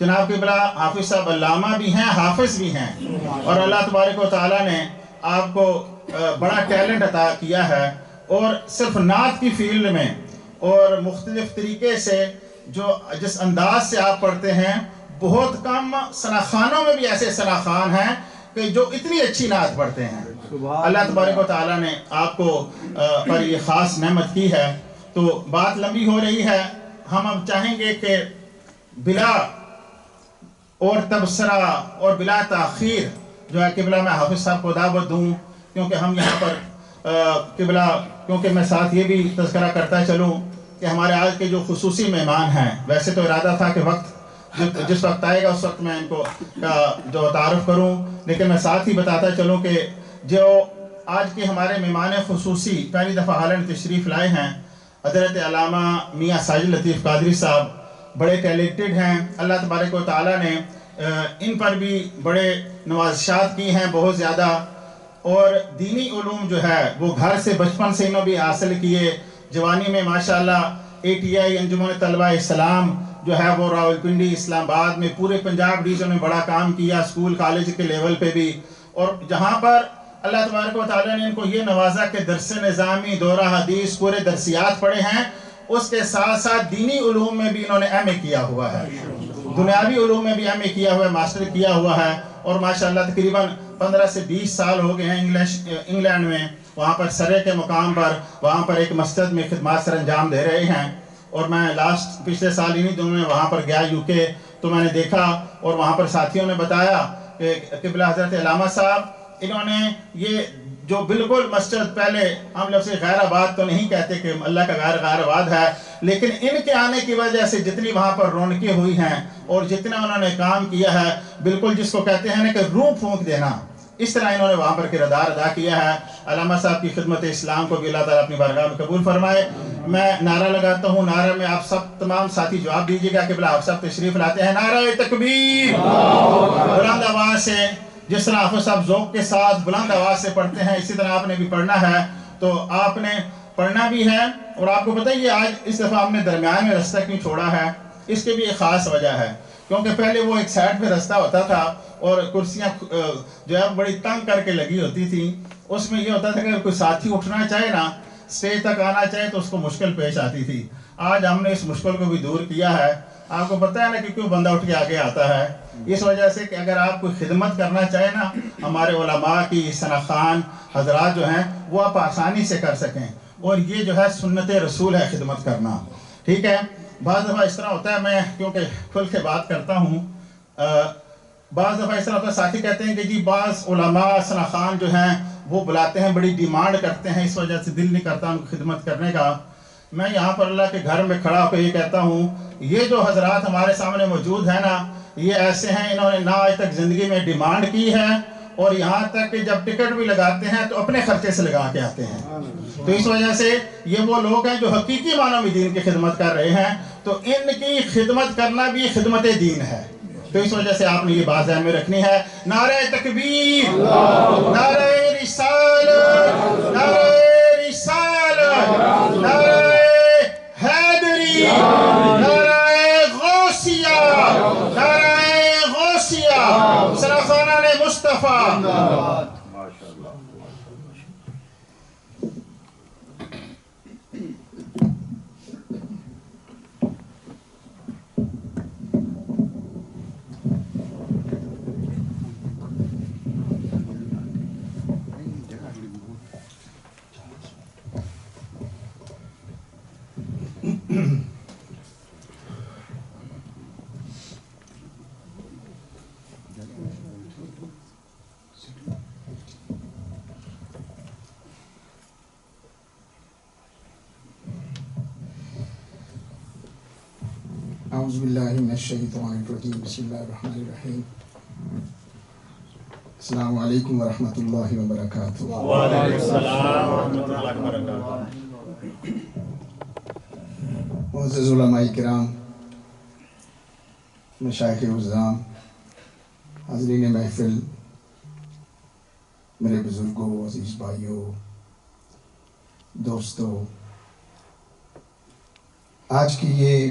جناب قبلہ حافظ صاحب علامہ بھی ہیں، حافظ بھی ہیں، اور اللہ تبارک و تعالیٰ نے آپ کو بڑا ٹیلنٹ عطا کیا ہے. اور صرف نعت کی فیلڈ میں اور مختلف طریقے سے جس انداز سے آپ پڑھتے ہیں، بہت کم ثناخانوں میں بھی ایسے ثناخان ہیں کہ جو اتنی اچھی نعت پڑھتے ہیں. اللہ تبارک و تعالیٰ نے آپ کو پر یہ خاص نعمت کی ہے. تو بات لمبی ہو رہی ہے، ہم اب چاہیں گے کہ بلا اور تبصرہ اور بلا تاخیر جو ہے قبلہ میں حافظ صاحب کو دعوت دوں، کیونکہ ہم یہاں پر قبلہ، کیونکہ میں ساتھ یہ بھی تذکرہ کرتا چلوں کہ ہمارے آج کے جو خصوصی مہمان ہیں، ویسے تو ارادہ تھا کہ جس وقت آئے گا اس وقت میں ان کو جو تعارف کروں، لیکن میں ساتھ ہی بتاتا چلوں کہ جو آج کے ہمارے مہمان خصوصی پہلی دفعہ ہالینڈ تشریف لائے ہیں، حضرت علامہ میاں ساجد لطیف قادری صاحب بڑے ٹیلنٹڈ ہیں. اللہ تبارک و تعالیٰ نے ان پر بھی بڑے نوازشات کی ہیں بہت زیادہ، اور دینی علوم جو ہے وہ گھر سے بچپن سے انہوں بھی حاصل کیے. جوانی میں ماشاءاللہ ATI انجمن طلبہ اسلام جو ہے وہ راولپنڈی، اسلام آباد میں، پورے پنجاب ریجن میں بڑا کام کیا، اسکول کالج کے لیول پہ بھی. اور جہاں پر اللہ تبارک و تعالیٰ نے ان کو یہ نوازا کہ درس نظامی، دورہ حدیث، پورے درسیات پڑھے ہیں، اس کے ساتھ ساتھ دینی علوم میں بھی انہوں نے MA کیا ہوا ہے، دنیاوی علوم میں بھی MA کیا ہوا ہے، ماسٹر کیا ہوا ہے. اور ماشاءاللہ تقریباً 15 سے 20 سال ہو گئے ہیں انگلینڈ میں، وہاں پر سرے کے مقام پر وہاں پر ایک مسجد میں خدمات سر انجام دے رہے ہیں. اور میں پچھلے سال انہی دنوں میں وہاں پر گیا UK، تو میں نے دیکھا اور وہاں پر ساتھیوں نے بتایا کہ قبلہ حضرت علامہ صاحب انہوں نے یہ جو بالکل مسجد، پہلے ہم لفظ غیر آباد تو نہیں کہتے کہ اللہ کا غیر آباد ہے، لیکن ان کے آنے کی وجہ سے جتنی وہاں پر رونقیں ہوئی ہیں اور جتنا انہوں نے کام کیا ہے، بالکل جس کو کہتے ہیں نا کہ روح پھونک دینا، اس طرح انہوں نے وہاں پر کردار ادا کیا ہے. علامہ صاحب کی خدمت اسلام کو بھی اللہ تعالیٰ اپنی بارگاہ میں قبول فرمائے. میں نعرہ لگاتا ہوں، نعرہ میں آپ سب تمام ساتھی جواب دیجیے گا. قبلہ آپ سب تشریف لاتے ہیں. نعرہ تکبیر، بلند آواز سے، جس طرح حافظ صاحب ذوق کے ساتھ بلند آواز سے پڑھتے ہیں، اسی طرح آپ نے بھی پڑھنا ہے. تو آپ نے پڑھنا بھی ہے. اور آپ کو پتہ ہے یہ آج اس دفعہ ہم نے درمیان میں رستہ کیوں چھوڑا ہے، اس کے بھی ایک خاص وجہ ہے. کیونکہ پہلے وہ ایک سائڈ پہ رستہ ہوتا تھا اور کرسیاں جو ہے بڑی تنگ کر کے لگی ہوتی تھی. اس میں یہ ہوتا تھا کہ اگر کوئی ساتھی اٹھنا چاہے نا، اسٹیج تک آنا چاہے، تو اس کو مشکل پیش آتی تھی. آج ہم نے اس مشکل کو بھی دور کیا ہے. آپ کو پتہ ہے نا کہ کیوں بندہ اٹھ کے آگے آتا ہے؟ اس وجہ سے کہ اگر آپ کوئی خدمت کرنا چاہے نا، ہمارے علماء کی ثناخان حضرات جو ہیں وہ آپ آسانی سے کر سکیں. اور یہ جو ہے سنت رسول ہے خدمت کرنا، ٹھیک ہے. بعض دفعہ اس طرح ہوتا ہے، میں کیونکہ کھل کے بات کرتا ہوں، بعض دفعہ اس طرح ہوتا ہے ساتھی کہتے ہیں کہ جی بعض علماء ثناخان جو ہیں وہ بلاتے ہیں، بڑی ڈیمانڈ کرتے ہیں، اس وجہ سے دل نہیں کرتا ان کو خدمت کرنے کا. میں یہاں پر اللہ کے گھر میں کھڑا ہو کے یہ کہتا ہوں، یہ جو حضرات ہمارے سامنے موجود ہیں نا، یہ ایسے ہیں، انہوں نے نہ آج تک زندگی میں ڈیمانڈ کی ہے، اور یہاں تک کہ جب ٹکٹ بھی لگاتے ہیں تو اپنے خرچے سے لگا کے آتے ہیں. تو اس وجہ سے یہ وہ لوگ ہیں جو حقیقی معنوں میں دین کی خدمت کر رہے ہیں. تو ان کی خدمت کرنا بھی خدمت دین ہے. تو اس وجہ سے آپ نے یہ بات ذہن میں رکھنی ہے. نعرہ تکبیر، نعرہ رسالت، نعرہ رسالت، نعرہ حیدری، نعرہ غوثیہ، نعرہ غوثیہ، سرخانہ مصطفیٰ. اعوذ باللہ من الشیطان الرجیم، بسم اللہ الرحمن الرحیم. السلام علیکم ورحمۃ اللہ وبرکاتہ. وعلیکم السلام ورحمۃ اللہ وبرکاتہ. معزز علماء کرام، مشائخ عظام، حاضرین محفل، میرے بزرگوں، عزیز بھائیوں، دوستوں، آج کی یہ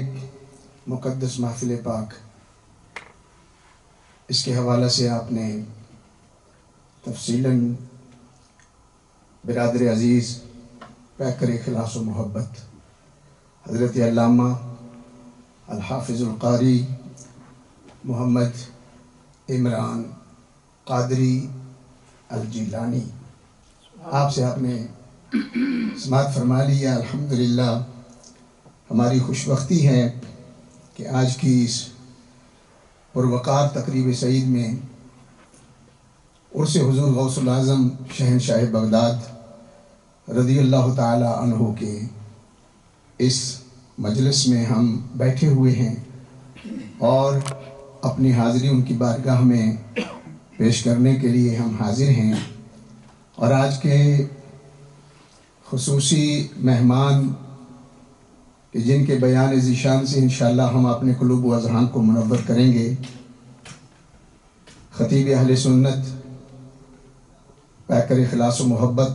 مقدس محفل پاک، اس کے حوالے سے آپ نے تفصیلاً برادر عزیز پیکر اخلاص و محبت حضرت علامہ الحافظ القاری محمد عمران قادری الجیلانی، آپ سے آپ نے سماعت فرما لیا۔ الحمدللہ ہماری خوشبختی ہے کہ آج کی اس پروقار تقریب سعید میں عرس حضور غوث العظم شہنشاہ بغداد رضی اللہ تعالی عنہ کے اس مجلس میں ہم بیٹھے ہوئے ہیں اور اپنی حاضری ان کی بارگاہ میں پیش کرنے کے لیے ہم حاضر ہیں۔ اور آج کے خصوصی مہمان کہ جن کے بیان ذیشان سے انشاءاللہ ہم اپنے قلوب و اذہان کو منور کریں گے، خطیب اہل سنت پیکر اخلاص و محبت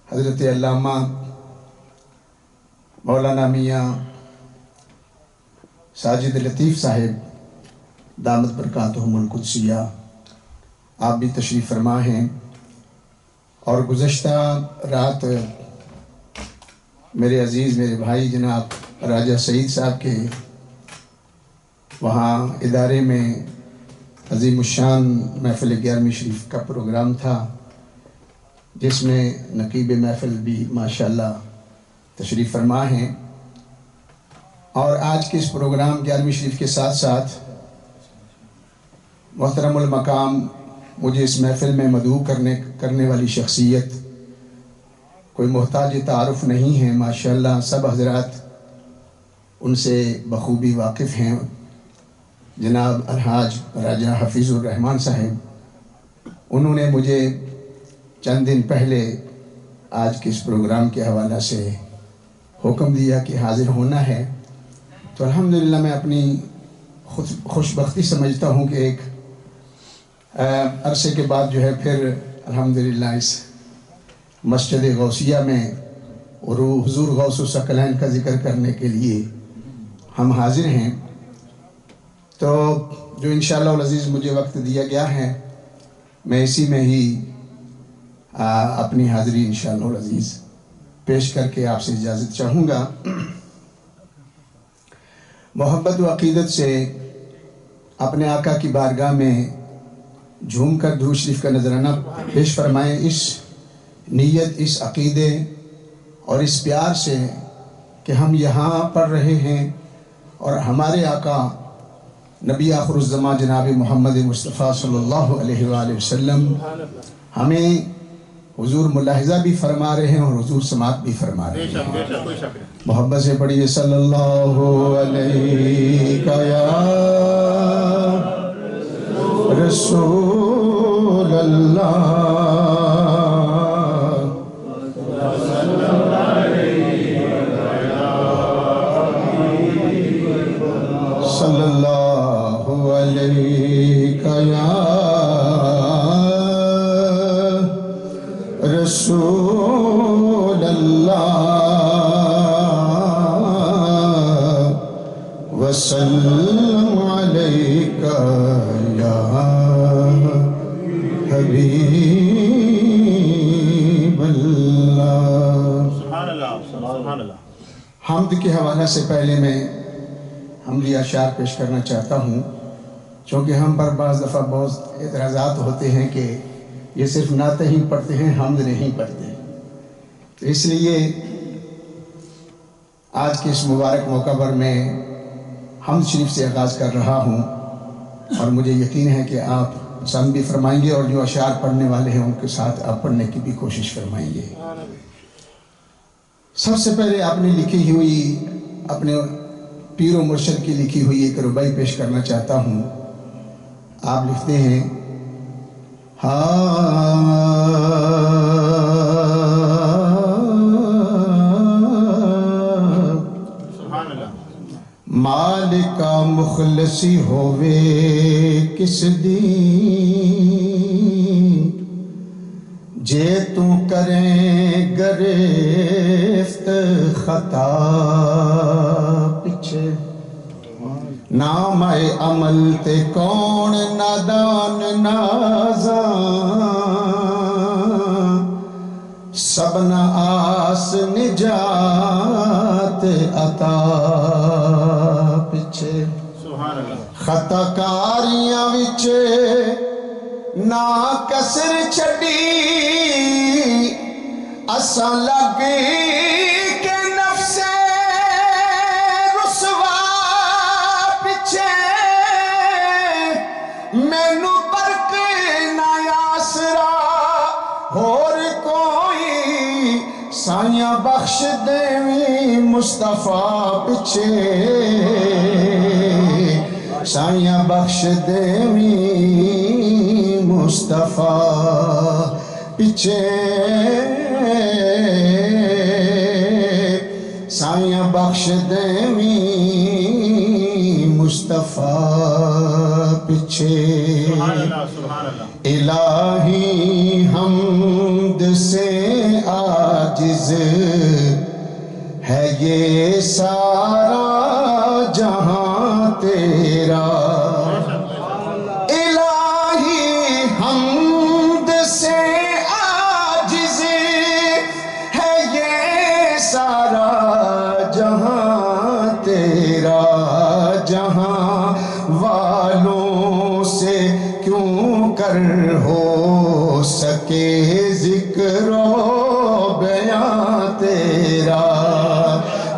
حضرت علامہ مولانا میاں ساجد لطیف صاحب دامت برکاتہم القدسیہ، آپ بھی تشریف فرما ہیں۔ اور گزشتہ رات میرے عزیز میرے بھائی جناب راجہ سعید صاحب کے وہاں ادارے میں عظیم الشان محفل 11ویں شریف کا پروگرام تھا، جس میں نقیب محفل بھی ماشاءاللہ تشریف فرما ہیں۔ اور آج کے اس پروگرام 11ویں شریف کے ساتھ ساتھ محترم المقام مجھے اس محفل میں مدعو کرنے والی شخصیت کوئی محتاج تعارف نہیں ہے، ماشاءاللہ سب حضرات ان سے بخوبی واقف ہیں۔ جناب الحاج راجہ حفیظ الرحمان صاحب، انہوں نے مجھے چند دن پہلے آج کے اس پروگرام کے حوالے سے حکم دیا کہ حاضر ہونا ہے، تو الحمدللہ میں اپنی خوش بختی سمجھتا ہوں کہ ایک عرصے کے بعد جو ہے پھر الحمدللہ اس مسجد غوثیہ میں حضور غوث الثقلین کا ذکر کرنے کے لیے ہم حاضر ہیں۔ تو جو انشاءاللہ العزیز مجھے وقت دیا گیا ہے، میں اسی میں ہی اپنی حاضری انشاءاللہ العزیز پیش کر کے آپ سے اجازت چاہوں گا۔ محبت و عقیدت سے اپنے آقا کی بارگاہ میں جھوم کر درود شریف کا نذرانہ پیش فرمائیں، اس نیت، اس عقیدے اور اس پیار سے کہ ہم یہاں پڑھ رہے ہیں اور ہمارے آقا نبی آخر الزمان جناب محمد مصطفیٰ صلی اللہ علیہ وآلہ وسلم ہمیں حضور ملاحظہ بھی فرما رہے ہیں اور حضور سماعت بھی فرما رہے ہیں۔ محبت سے پڑھیے صلی اللہ علیہ یا رسول اللہ، صلی اللہ علیہ یا رسول اللہ، وسلم علیک یا حبیب اللہ۔ سبحان اللہ، سبحان اللہ۔ حمد کے حوالے سے پہلے میں حمدی اشعار پیش کرنا چاہتا ہوں، چونکہ ہم پر بعض دفعہ بہت اعتراضات ہوتے ہیں کہ یہ صرف نعتیں ہی پڑھتے ہیں، حمد نہیں پڑھتے، تو اس لیے آج کے اس مبارک موقع پر میں حمد شریف سے آغاز کر رہا ہوں، اور مجھے یقین ہے کہ آپ پسند بھی فرمائیں گے اور جو اشعار پڑھنے والے ہیں ان کے ساتھ آپ پڑھنے کی بھی کوشش فرمائیں گے۔ سب سے پہلے آپ نے لکھی ہوئی اپنے پیر و مرشد کی لکھی ہوئی ایک ربائی پیش کرنا چاہتا ہوں۔ آپ لکھتے ہیں، مالکا مخلصی ہووے کس دی جے تو کریں گرفت خطا پیچھے نام عمل تے کون نادان نازاں سبنا آس نجات عطا پیچھے خطا کاریاں وچے نا کسر چھڑی اساں لگی کہ نفس رسوا پیچھے مینو برق نہ آسرا اور کوئی سائیاں بخش دیویں مصطفیٰ پیچھے سائیاں بخش دیویں مصطفیٰ پیچھے سائیاں بخش دیویں مصطفیٰ پیچھے الہی حمد سے عاجز ہے یہ سارا جہاں تیرا الہی حمد سے عاجز ہے یہ سارا جہاں تیرا جہاں والوں سے کیوں کر ہو سکے ذکر و بیان تیرا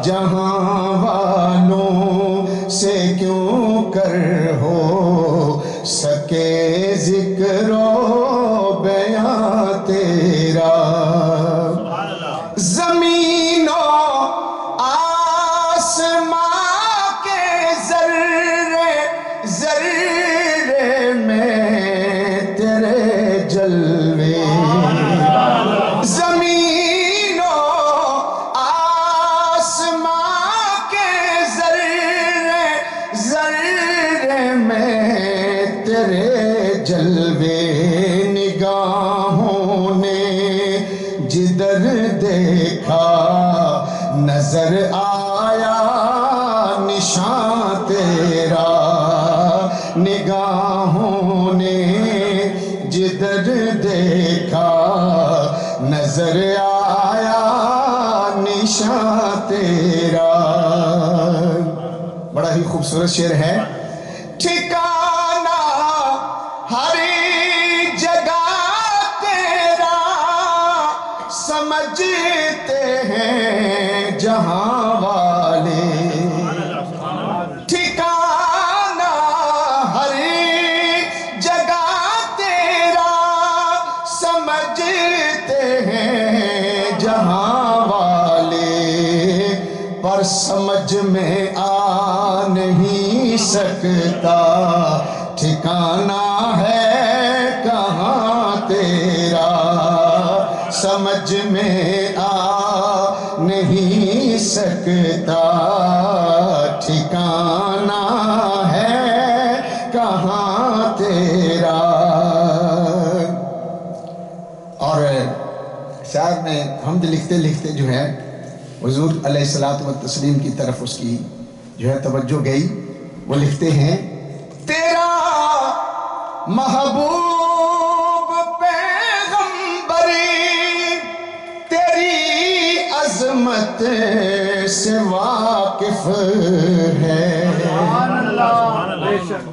جہاں والوں سے کیوں کر ہو سکے ذکر و بیان تیرا زمین و آسمان کے ذرے ذرے میں تیرے جلوے زمین و آسمان کے ذرے ذرے میں تیرے جلوے نگاہوں نے جدھر دیکھا نظر آیا نشان تیرا نگاہوں نے جدھر دیکھا نظر آیا نشان تیرا بڑا ہی خوبصورت شعر ہے ٹھکانہ ہر جگہ تیرا سمجھتے ہیں جہاں والے ٹھکانہ ہر جگہ تیرا سمجھتے ہیں جہاں والے پر سمجھ میں آ نہیں سکتا ٹھکانہ ہے کہاں تیرا سمجھ میں آ نہیں سکتا ٹھکانہ ہے کہاں تیرا اور شاعر میں حمد لکھتے لکھتے جو ہے حضور علیہ الصلوۃ والتسلیم کی طرف اس کی جو ہے توجہ گئی وہ لکھتے ہیں تیرا محبوب پیغمبری تیری عظمت سے واقف ہے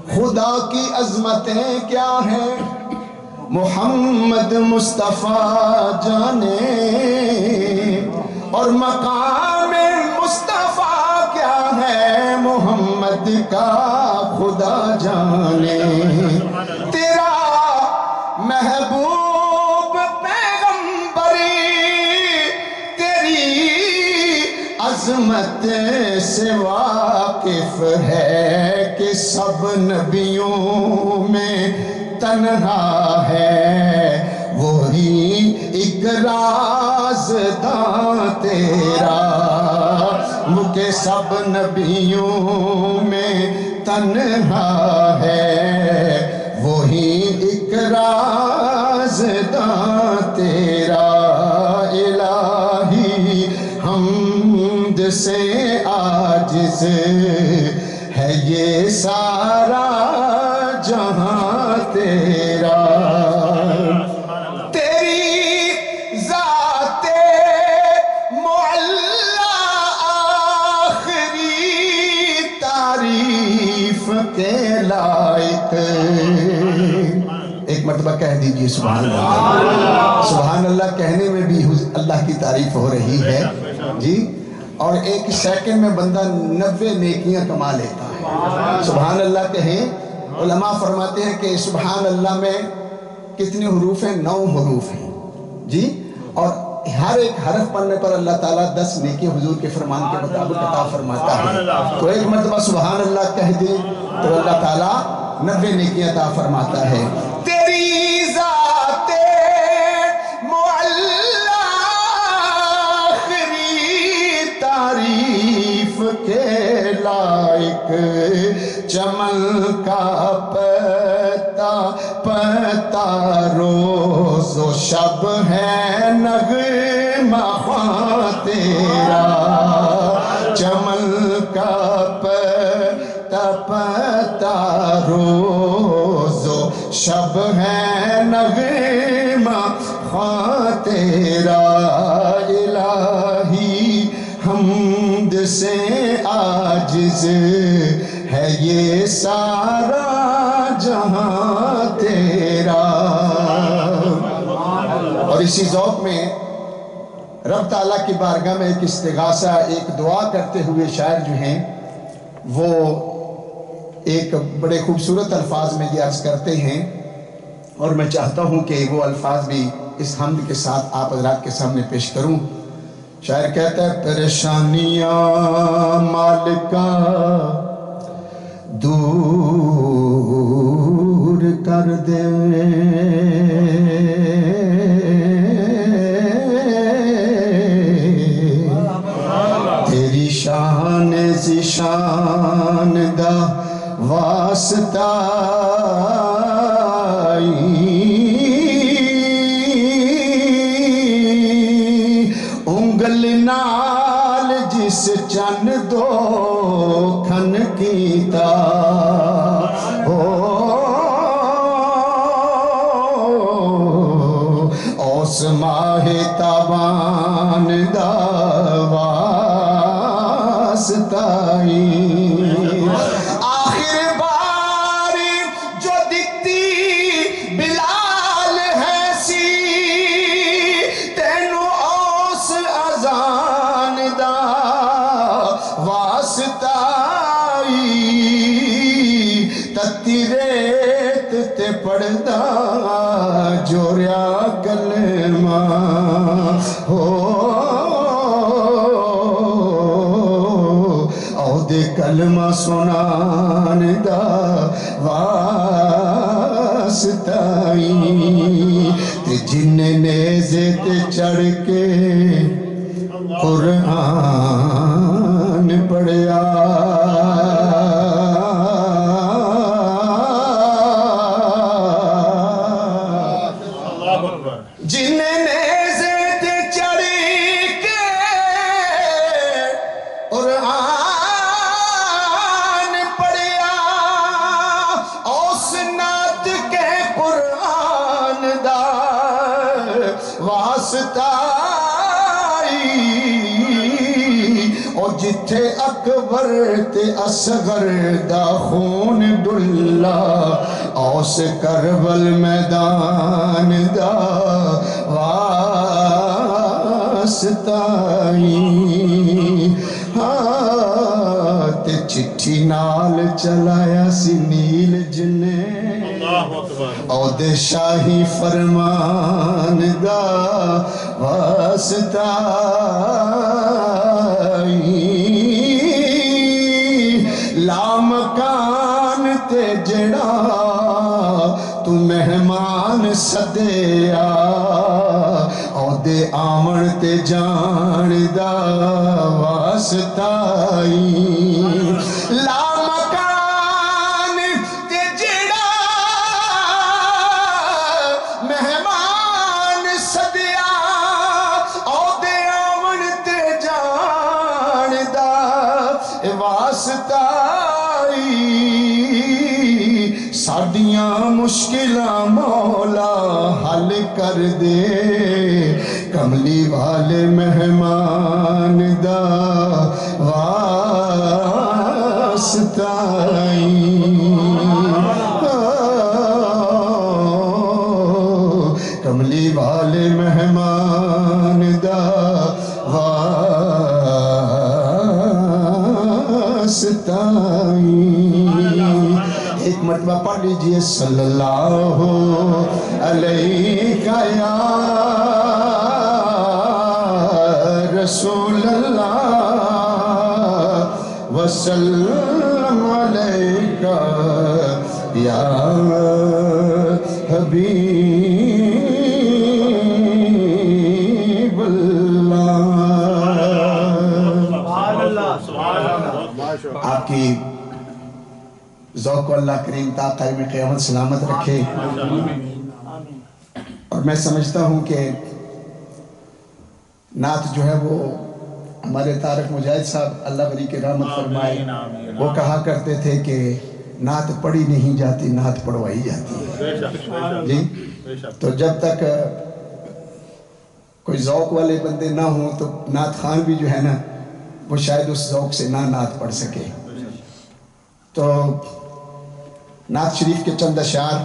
خدا کی عظمتیں کیا ہیں محمد مصطفیٰ جانے اور مقام مصطفیٰ کیا ہے محمد کا خدا جانے تیرا محبوب پیغمبری تیری عظمت سے واقف ہے کہ سب نبیوں میں تنہا ہے وہی ایک رازداں تیرا کہ سب نبیوں میں تنہا ہے وہی ایک راز داں تیرا الہی، حمد سے عاجز ہے یہ سارا جہاں تیرا۔ تیری ذات معلی آخری تعریف کے لائق، ایک مرتبہ کہہ دیجئے سبحان اللہ۔ سبحان اللہ کہنے میں بھی اللہ کی تعریف ہو رہی ہے جی، اور ایک سیکنڈ میں بندہ 90 نیکیاں کما لیتا ہے۔ سبحان اللہ کہیں، علماء فرماتے ہیں کہ سبحان اللہ میں کتنے حروف ہیں؟ 9 حروف ہیں جی، اور ہر ایک حرف پڑھنے پر اللہ تعالیٰ 10 نیکی حضور کے فرمان کے مطابق عطا فرماتا ہے۔ تو ایک مرتبہ سبحان اللہ کہہ دے تو اللہ تعالیٰ 90 نیکی عطا فرماتا ہے۔ تیری ذات معلی آخری تعریف کے لائق، چمن کا پتا روز و شب ہے نغمہ خواں تیرا، چمن کا پتا روز و شب ہے نغمہ خواں تیرا، الہی حمد سے عاجز ہے یہ سارا جہاں تیرا۔ اور اسی ذوق میں رب تعالیٰ کی بارگاہ میں ایک استغاثہ، ایک دعا کرتے ہوئے شاعر جو ہیں وہ ایک بڑے خوبصورت الفاظ میں یہ عرض کرتے ہیں، اور میں چاہتا ہوں کہ وہ الفاظ بھی اس حمد کے ساتھ آپ حضرات کے سامنے پیش کروں۔ شاعر کہتا ہے، پریشانیاں مالکا دور کر دے، تیری شان ذیشان دا واسطہ انگل نال جس چن دو کھن کیتا، اوس ماہ تابان دا واسطائی، آخر بار جو دکھتی بلال ہے سی، تینو اوس اذان دا واسطائی، تتی ریت تے پڑھدا جوریا کلمہ ہو، او دے کلمہ سنان دا واسطائی، تے جن نیزے تے چڑھ کے قرآن پڑھیا، جن نیزے تے چڑھ کے قرآن پڑھیا، اوس نات کے قرآن دا واسطائی، او جتھے اکبر تے اصغر دا خون ڈلا، اوس کربل میدان دا واسطائی، تے چٹھی نال چلایا سی نیل جنے، او دے شاہی فرمان دا واسطائی، لامکان تے جڑا تو مہمان سدیا، او دے آمن تے جان دا واسطائی، لامکان تے جڑا واسطائی ساڈیاں مشکلاں مولا حل کر دے کملی والے مہمان دا واسطائی کملی والے مہمان دا واسطائی ایک مرتبہ پڑھ لیجئے صلی اللہ علیہ یا رسول اللہ وسلم علیکہ یا حبیب اللہ۔ آپ کی ذوق اللہ کریم تا قائم قیامت سلامت رکھے، اور میں سمجھتا ہوں کہ نعت جو ہے وہ ہمارے طارق مجاہد صاحب اللہ بری کے رحمت فرمائے، وہ کہا کرتے تھے کہ نعت پڑھی نہیں جاتی، نعت پڑھوائی جاتی ہے جی۔ تو جب تک کوئی ذوق والے بندے نہ ہوں تو نعت خان بھی جو ہے نا وہ شاید اس ذوق سے نہ نعت پڑھ سکے۔ تو نعت شریف کے چند اشعار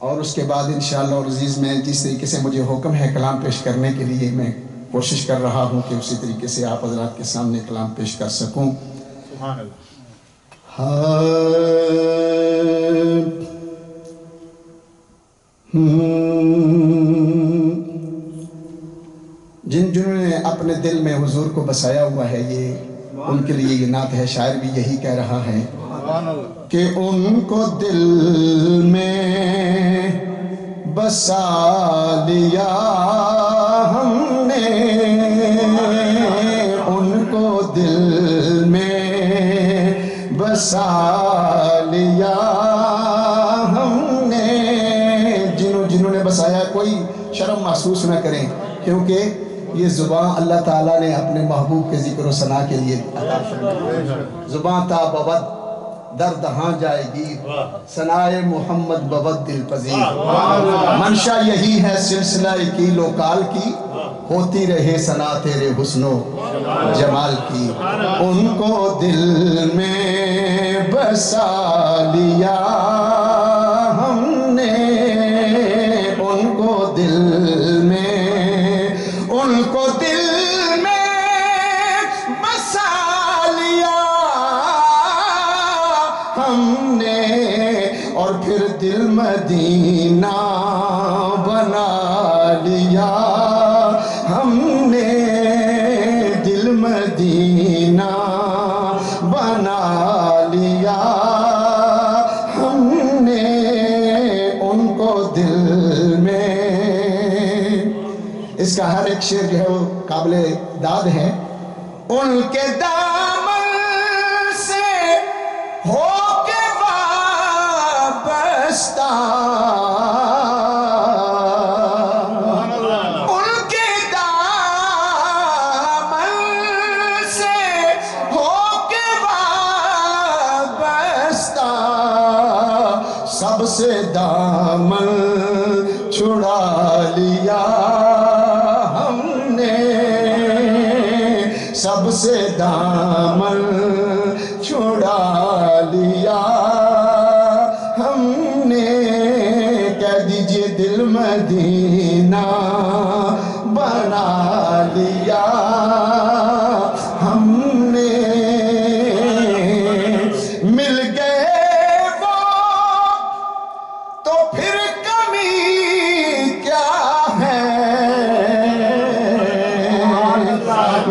اور اس کے بعد انشاءاللہ العزیز میں جس طریقے سے مجھے حکم ہے کلام پیش کرنے کے لیے میں کوشش کر رہا ہوں کہ اسی طریقے سے آپ حضرات کے سامنے کلام پیش کر سکوں۔ سبحان اللہ۔ جنہوں نے اپنے دل میں حضور کو بسایا ہوا ہے یہ ان کے لیے یہ نعت ہے۔ شاعر بھی یہی کہہ رہا ہے کہ ان کو دل میں بسا لیا ہم نے، ان کو دل میں بسا لیا ہم نے۔ جنہوں نے بسایا کوئی شرم محسوس نہ کریں، کیونکہ یہ زبان اللہ تعالیٰ نے اپنے محبوب کے ذکر و ثنا کے لیے عطا فرمائی۔ زبان تا بود درد ہاں جائے گی، ثنائے محمد بود دل پذیر۔ منشا یہی ہے سلسلہ کی لوکال کی، ہوتی رہے ثنا تیرے حسن و جمال کی۔ ان کو دل میں بسا لیا ہم نے، ان کو دل میں بسا لیا ہم نے، اور پھر دل مدینہ بنا لیا ہم نے، دل مدینہ بنا لیا ہم نے، ان کو دل میں۔ اس کا ہر ایک شعر جو ہے وہ قابل داد ہے۔ ان کے دامن سے ہو کے وابستہ، ان کے دامن سے ہو کے وابستہ، سب سے دامن چھڑا لیا ہم نے، سب سے دامن چھڑا لیا ہم نے۔ کہہ دیجئے دل مدینہ بنا لیا ہم نے۔ مل گئے وہ تو پھر کمی کیا ہے،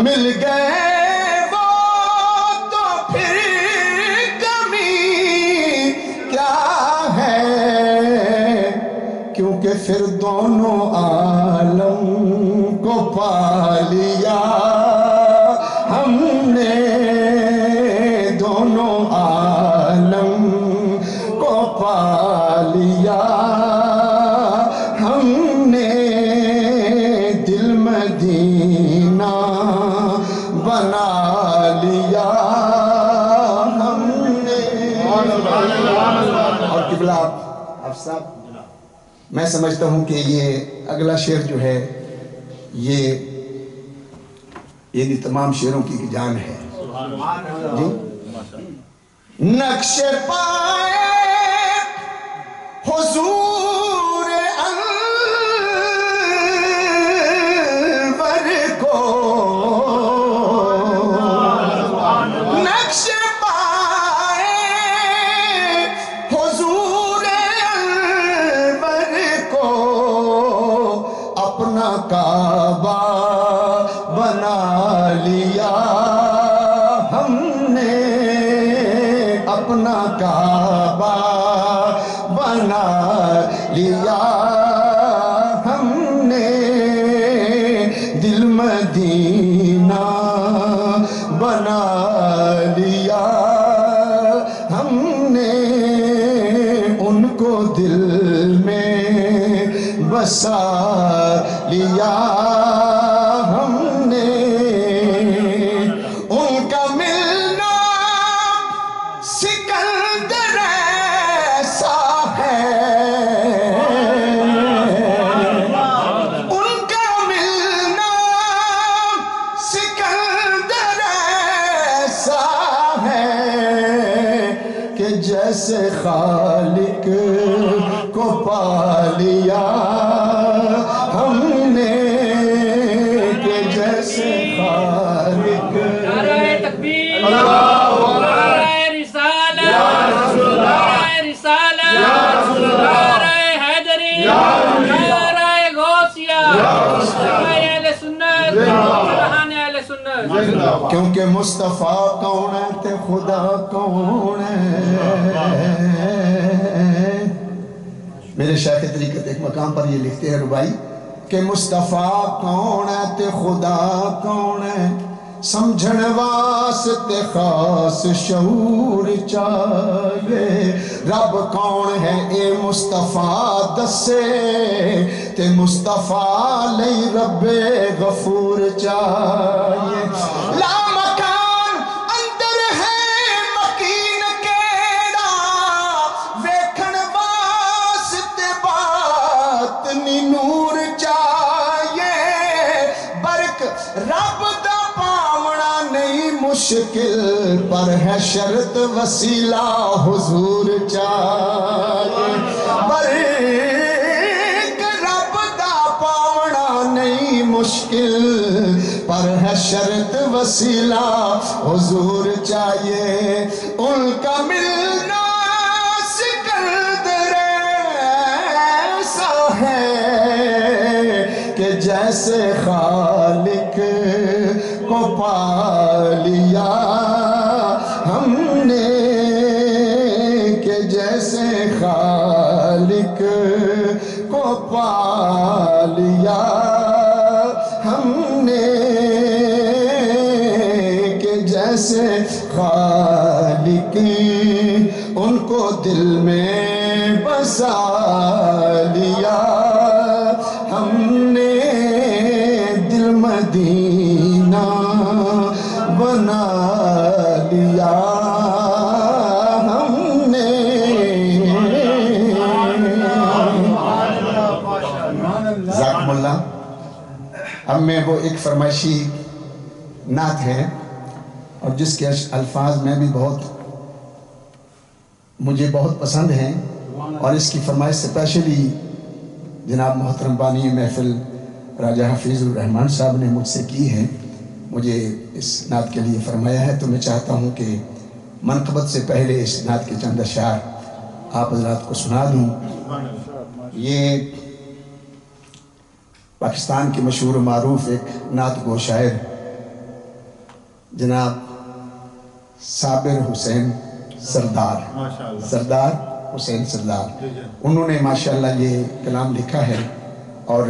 مل گئے وہ تو پھر کمی کیا ہے، کیونکہ پھر دونوں عالم کو پا لیا ہم نے، دونوں عالم کو پا لیا ہم نے، دل مدینہ بنا لیا اور قبلہ آپ صاحب، میں سمجھتا ہوں کہ یہ اگلا شعر جو ہے یہ تمام شعروں کی جان ہے جی۔ نقش پائے حضور انور کو، نقش پائے حضور انور کو، اپنا کعبہ بنا لیا ہم نے، اپنا کعبہ بنا لیا ہم نے، دل مدینہ بنا لیا ہم نے، ان کو دل میں بسا لیا ہم نے، ان کا ملنا سکندر ایسا ہے، ان کا ملنا سکندر ایسا ہے کہ جیسے خالق کو پا لیا ہم نے، کہ جیسے خالق نعرہ تکبیر، نعرہ رسالت، نعرہ رسالت، نعرہ حیدری، نعرہ غوثیہ، نعرہ اہل سنت، سبحان اہل سنت۔ کیونکہ مصطفیٰ کون ہے تے خدا کون ہے۔ میرے شیخ طریقت ایک مقام پر یہ لکھتے ہیں ربائی کہ مصطفیٰ کون ہے تے خدا کون ہے، سمجھن واسطے خاص شعور چاہیے، رب کون ہے اے مصطفیٰ دسے، تے مصطفیٰ لئی رب غفور چاہیے، لا مکان اندر ہے مکین کیڑا، ویکھن واسطے باطنی نور چاہیے، برک رب دا پاونا نہیں مشکل، پر ہے شرط وسیلہ حضور چاہیے، برک رب دا پاونا نہیں مشکل، پر ہے شرط وسیلہ حضور چاہیے، ان کا ملنا سکندر ایسا ہے کہ جیسے خالق کو پا لیا ہم نے، کہ جیسے خالق کو پا لیا ہم نے، کہ جیسے خالق ان کو دل میں بسا لیا ہم نے، دل مدینہ بنا لیا ہم نے۔ جزاکم اللہ۔ اب میں وہ ایک فرمائشی نعت ہے اور جس کے الفاظ میں بھی مجھے بہت پسند ہیں، اور اس کی فرمائش اسپیشلی جناب محترم بانی محفل راجہ حفیظ الرحمان صاحب نے مجھ سے کی ہے، مجھے اس نعت کے لیے فرمایا ہے، تو میں چاہتا ہوں کہ منقبت سے پہلے اس نعت کے چند اشعار آپ حضرات کو سنا دوں۔ یہ پاکستان کے مشہور و معروف ایک نعت گو شاعر جناب صابر حسین سردار حسین سردار، انہوں نے ماشاءاللہ یہ کلام لکھا ہے، اور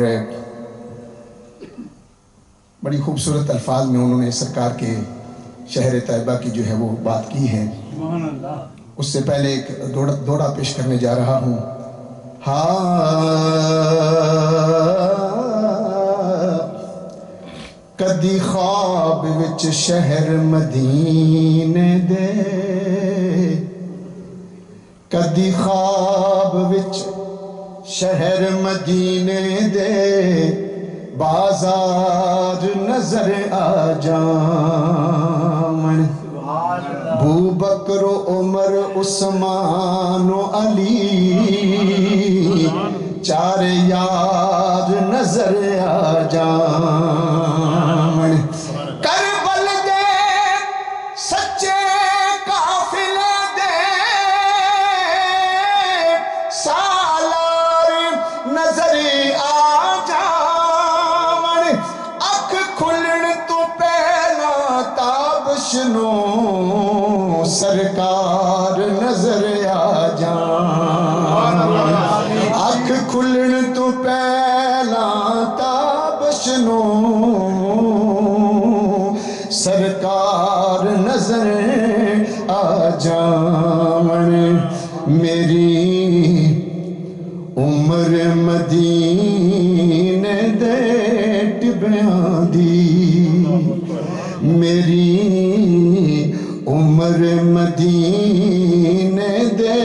بڑی خوبصورت الفاظ میں انہوں نے سرکار کے شہر طیبہ کی جو ہے وہ بات کی ہے۔ اس سے پہلے ایک دوڑا پیش کرنے جا رہا ہوں۔ کدی خواب وچ شہر مدینے دے کدی خواب وچ شہر مدینے دے بازار نظر آ جامن ابو بکر و عمر عثمان و علی چار یار نظر آ جامن کربل دے سچے قافلے دے سالار نظر آ جامن اکھ کھلن تو پہلا تابشنو سرکار نظر آ جامن اکھ کھلن تو پہلا تابشنو سرکار نظر آ جامن میری عمر مدینے دے ٹبیاں دی میری عمر مدینے دے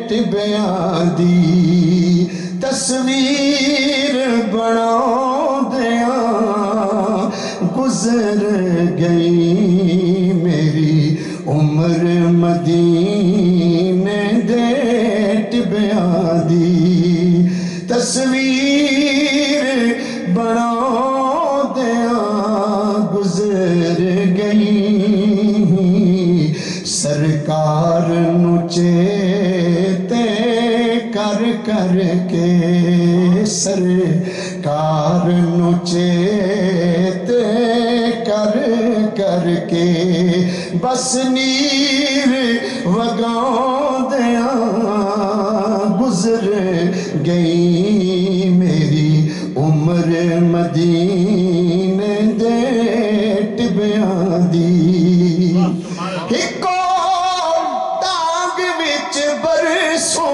ٹبیاں دی تصویر بناؤ دیاں گزر گئی میری عمر مدینے دے ٹبیاں دی تصویر بناؤ دیاں گزر گئی سرکار نو چیتے کر کر کے سرکار نو چیتے کر کر کے بس نیر وگاؤں دیاں گزر گئی میری عمر مدینے دے ٹبیاں دی ہکو ٹانگ وچ برسوں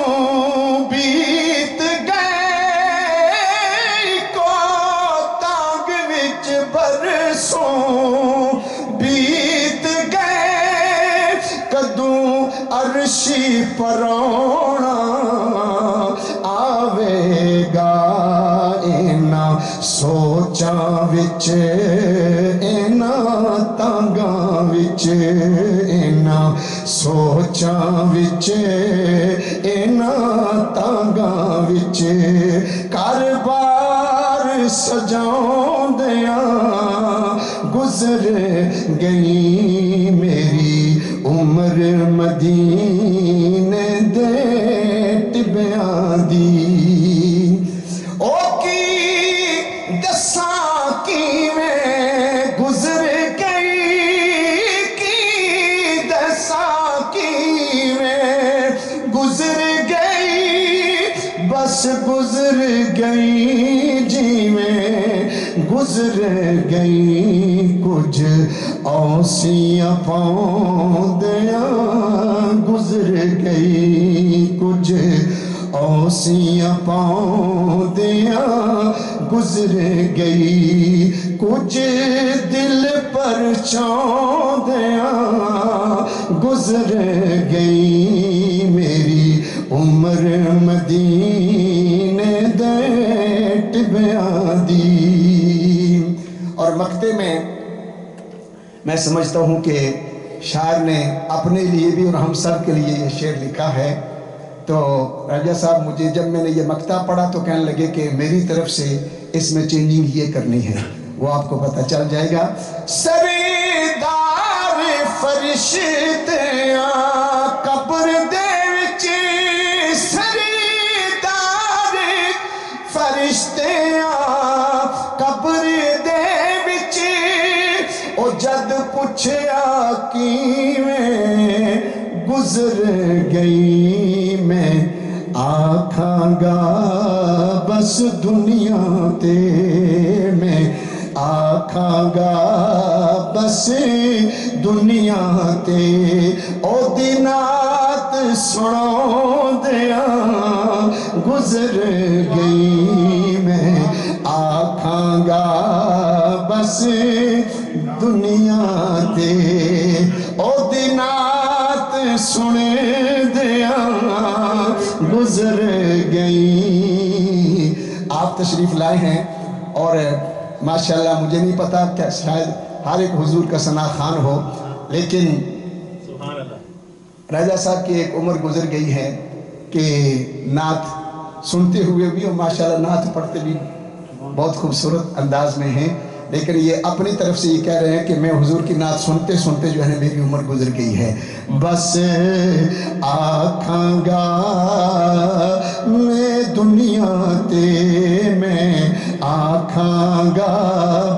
بیت گئے ہکو ٹانگ وچ برسوں بیت گئے کدوں عرشی پرونا آوے گا اینا سوچاں وچ اینا تانگاں وچ اینا سوچاں وچ اینا تانگاں وچ کاربار سجاؤں دیاں گزر گئی میری عمر مدینے دے ٹبیاں دی او کی دساں کیویں گزر گئی کی دساں کیویں گزر گئی بس گزر گئی جیویں گزر گئی کچھ اوسیاں پاؤندیاں گزر گئی کچھ اوسیاں پاؤندیاں گزر گئی کچھ دل پر چاندیاں گزر گئی میری عمر مدینے دے ٹبیاں دی اور مقطع میں سمجھتا ہوں کہ شاعر نے اپنے لیے بھی اور ہم سب کے لیے یہ شعر لکھا ہے تو راجہ صاحب مجھے جب میں نے یہ مقطع پڑھا تو کہنے لگے کہ میری طرف سے اس میں چینجنگ یہ کرنی ہے وہ آپ کو پتہ چل جائے گا سردار فرشتیاں قبر دے وچ سردار فرشتیاں قبر دے وچ او جد پوچھیا کیویں گزر گئی میں آکھاں گا بس دنیا تے میں آکھاں گا بس دنیا تے او دنات سناؤں دیاں گزر گئی میں آکھاں گا بس دنیا تے او دنات سنے دیاں گزر گئی. آپ تشریف لائے ہیں اور ماشاءاللہ مجھے نہیں پتا کہ شاید ہر ایک حضور کا ثنا خوان ہو، لیکن راجہ صاحب کی ایک عمر گزر گئی ہے کہ نعت سنتے ہوئے بھی اور ماشاءاللہ نعت پڑھتے بھی بہت خوبصورت انداز میں ہیں، لیکن یہ اپنی طرف سے یہ کہہ رہے ہیں کہ میں حضور کی نعت سنتے سنتے جو ہے میری عمر گزر گئی ہے. بس آکھاں گا میں دنیا تے، میں آکھاں گا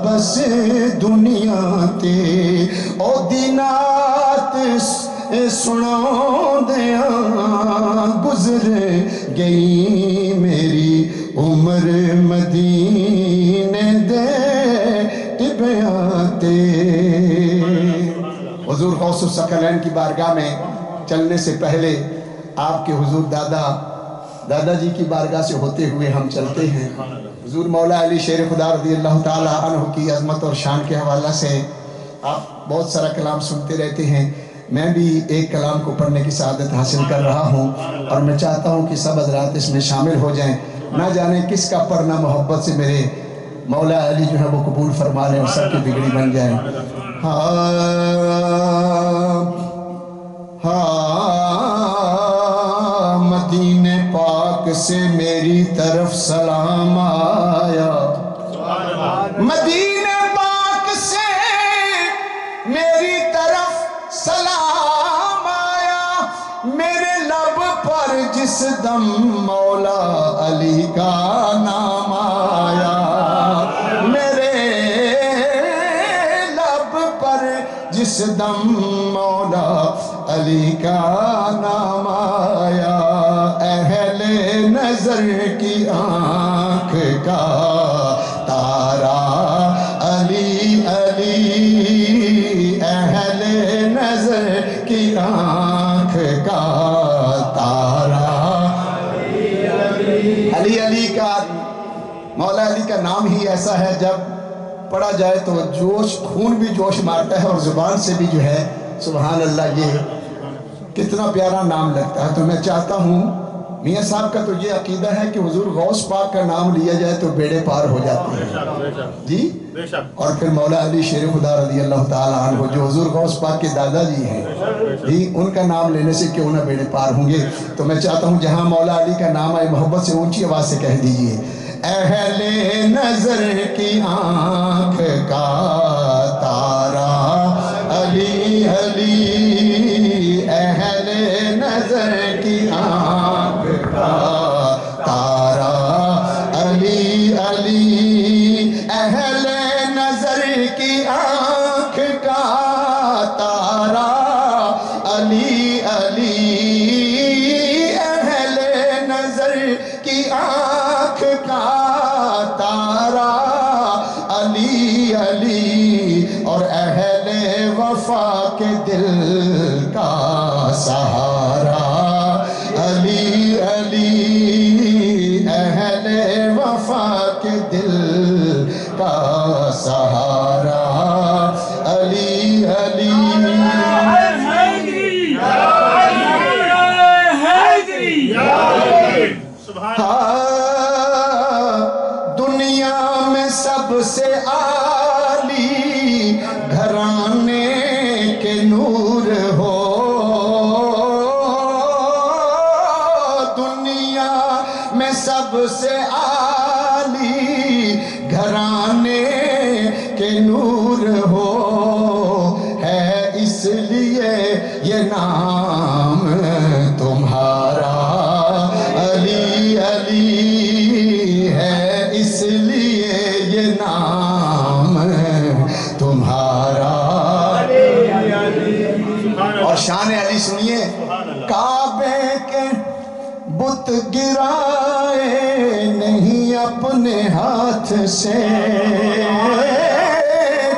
بس دنیا تے، او دی نعت سناؤ دیا گزر گئی میری عمر مدینے دے ٹبیاں تے. حضور غوث الثقلین کی بارگاہ میں چلنے سے پہلے آپ کے حضور دادا جی کی بارگاہ سے ہوتے ہوئے ہم چلتے ہیں. حضور مولا علی شیر خدا رضی اللہ تعالی عنہ کی عظمت اور شان کے حوالہ سے آپ بہت سارا کلام سنتے رہتے ہیں. میں بھی ایک کلام کو پڑھنے کی سعادت حاصل کر رہا ہوں اور میں چاہتا ہوں کہ سب حضرات اس میں شامل ہو جائیں. نہ جانے کس کا پڑھنا محبت سے میرے مولا علی جو ہے وہ قبول فرما لیں اور سب کی بگڑی بن جائیں. مدینے پاک سے میری طرف سلام آیا، مدینے پاک سے میری طرف سلام آیا، میرے لب پر جس دم مولا علی کا نام آیا، میرے لب پر جس دم مولا علی کا نام آیا، اہل نظر کی آنکھ کا تارا علی علی، اہل نظر کی آنکھ کا تارا علی علی کا. مولا علی کا نام ہی ایسا ہے جب پڑھا جائے تو جوش خون بھی جوش مارتا ہے اور زبان سے بھی جو ہے سبحان اللہ یہ کتنا پیارا نام لگتا ہے. تو میں چاہتا ہوں میاں صاحب کا تو یہ عقیدہ ہے کہ حضور غوث پاک کا نام لیا جائے تو بیڑے پار ہو جاتے ہیں جی. اور پھر مولا علی شیر خدا رضی اللہ تعالیٰ عنہ جو حضور غوث پاک کے دادا جی ہیں جی، ان کا نام لینے سے کیوں نہ بیڑے پار ہوں گے. تو میں چاہتا ہوں جہاں مولا علی کا نام آئے محبت سے اونچی آواز سے کہہ دیجئے، اہل نظر کی آنکھ کا تارا علی علی، اہل نظر کی آنکھ کا تارا علی علی، اہل نظر کی آنکھ کا تارا علی علی، اہل نظر کی آنکھ کا تارا علی علی، اور اہل وفا کے دل کا سہارا علی علی، اہل وفا کے دل کا سہارا علی علی. دنیا میں سب سے عالی گھرانے کے نور ہو، دنیا میں سب سے عالی گھرانے کے نور ہو، ہے اس لیے یہ نام تمہارا علی علی، ہے اس لیے یہ نام تمہارا. اور شان علی سنیے، کعبے کے بت گرائے نہیں اپنے ہاتھ سے،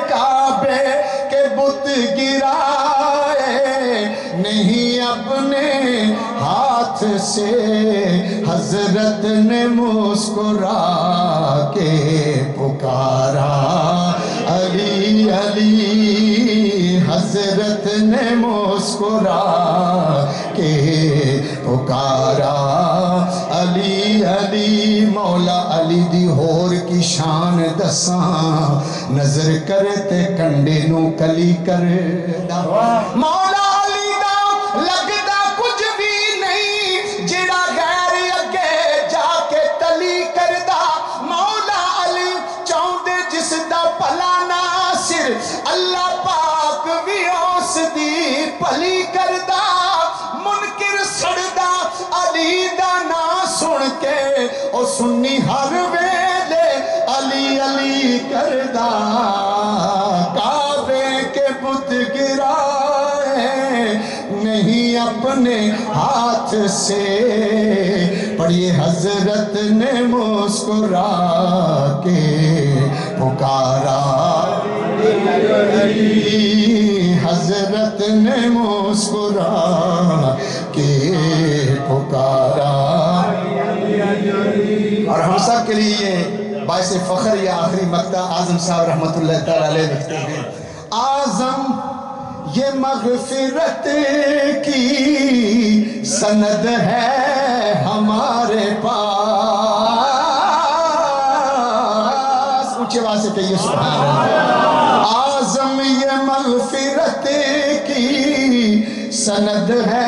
کعبے کے بت گرائے نہیں اپنے ہاتھ سے، حضرت نے مسکرا کے پکارا علی علی، حضرت نے مسکرا مسکرا کے پکارا علی علی مولا علی دی ہور کی شان دساں نظر کرتے کنڈے نو کلی کر دا مولا علی دا لگدا کچھ بھی نہیں جڑا غیر اگے جا کے تلی کر دا مولا علی چاہندے جس دا پلا ناصر اللہ پاک بھی اس دی پلی کر دا منکر سڑدا علی دا نا سن کے او سنی ہر ویلے علی علی کر دا کعبے کے بت گرائے نہیں اپنے ہاتھ سے پڑھیے حضرت نے مسکرا کے پکارا حضرت نے مسکرا کے پکارا اور ہم سب کے لیے یہ باعث فخر یہ آخری مقطع اعظم صاحب رحمت اللہ تعالیٰ علیہ لکھتے ہیں اعظم یہ مغفرت کی سند ہے ہمارے پاس اونچے آواز سے کہیے سبحان اللہ اعظم یہ مغفرت کی سند ہے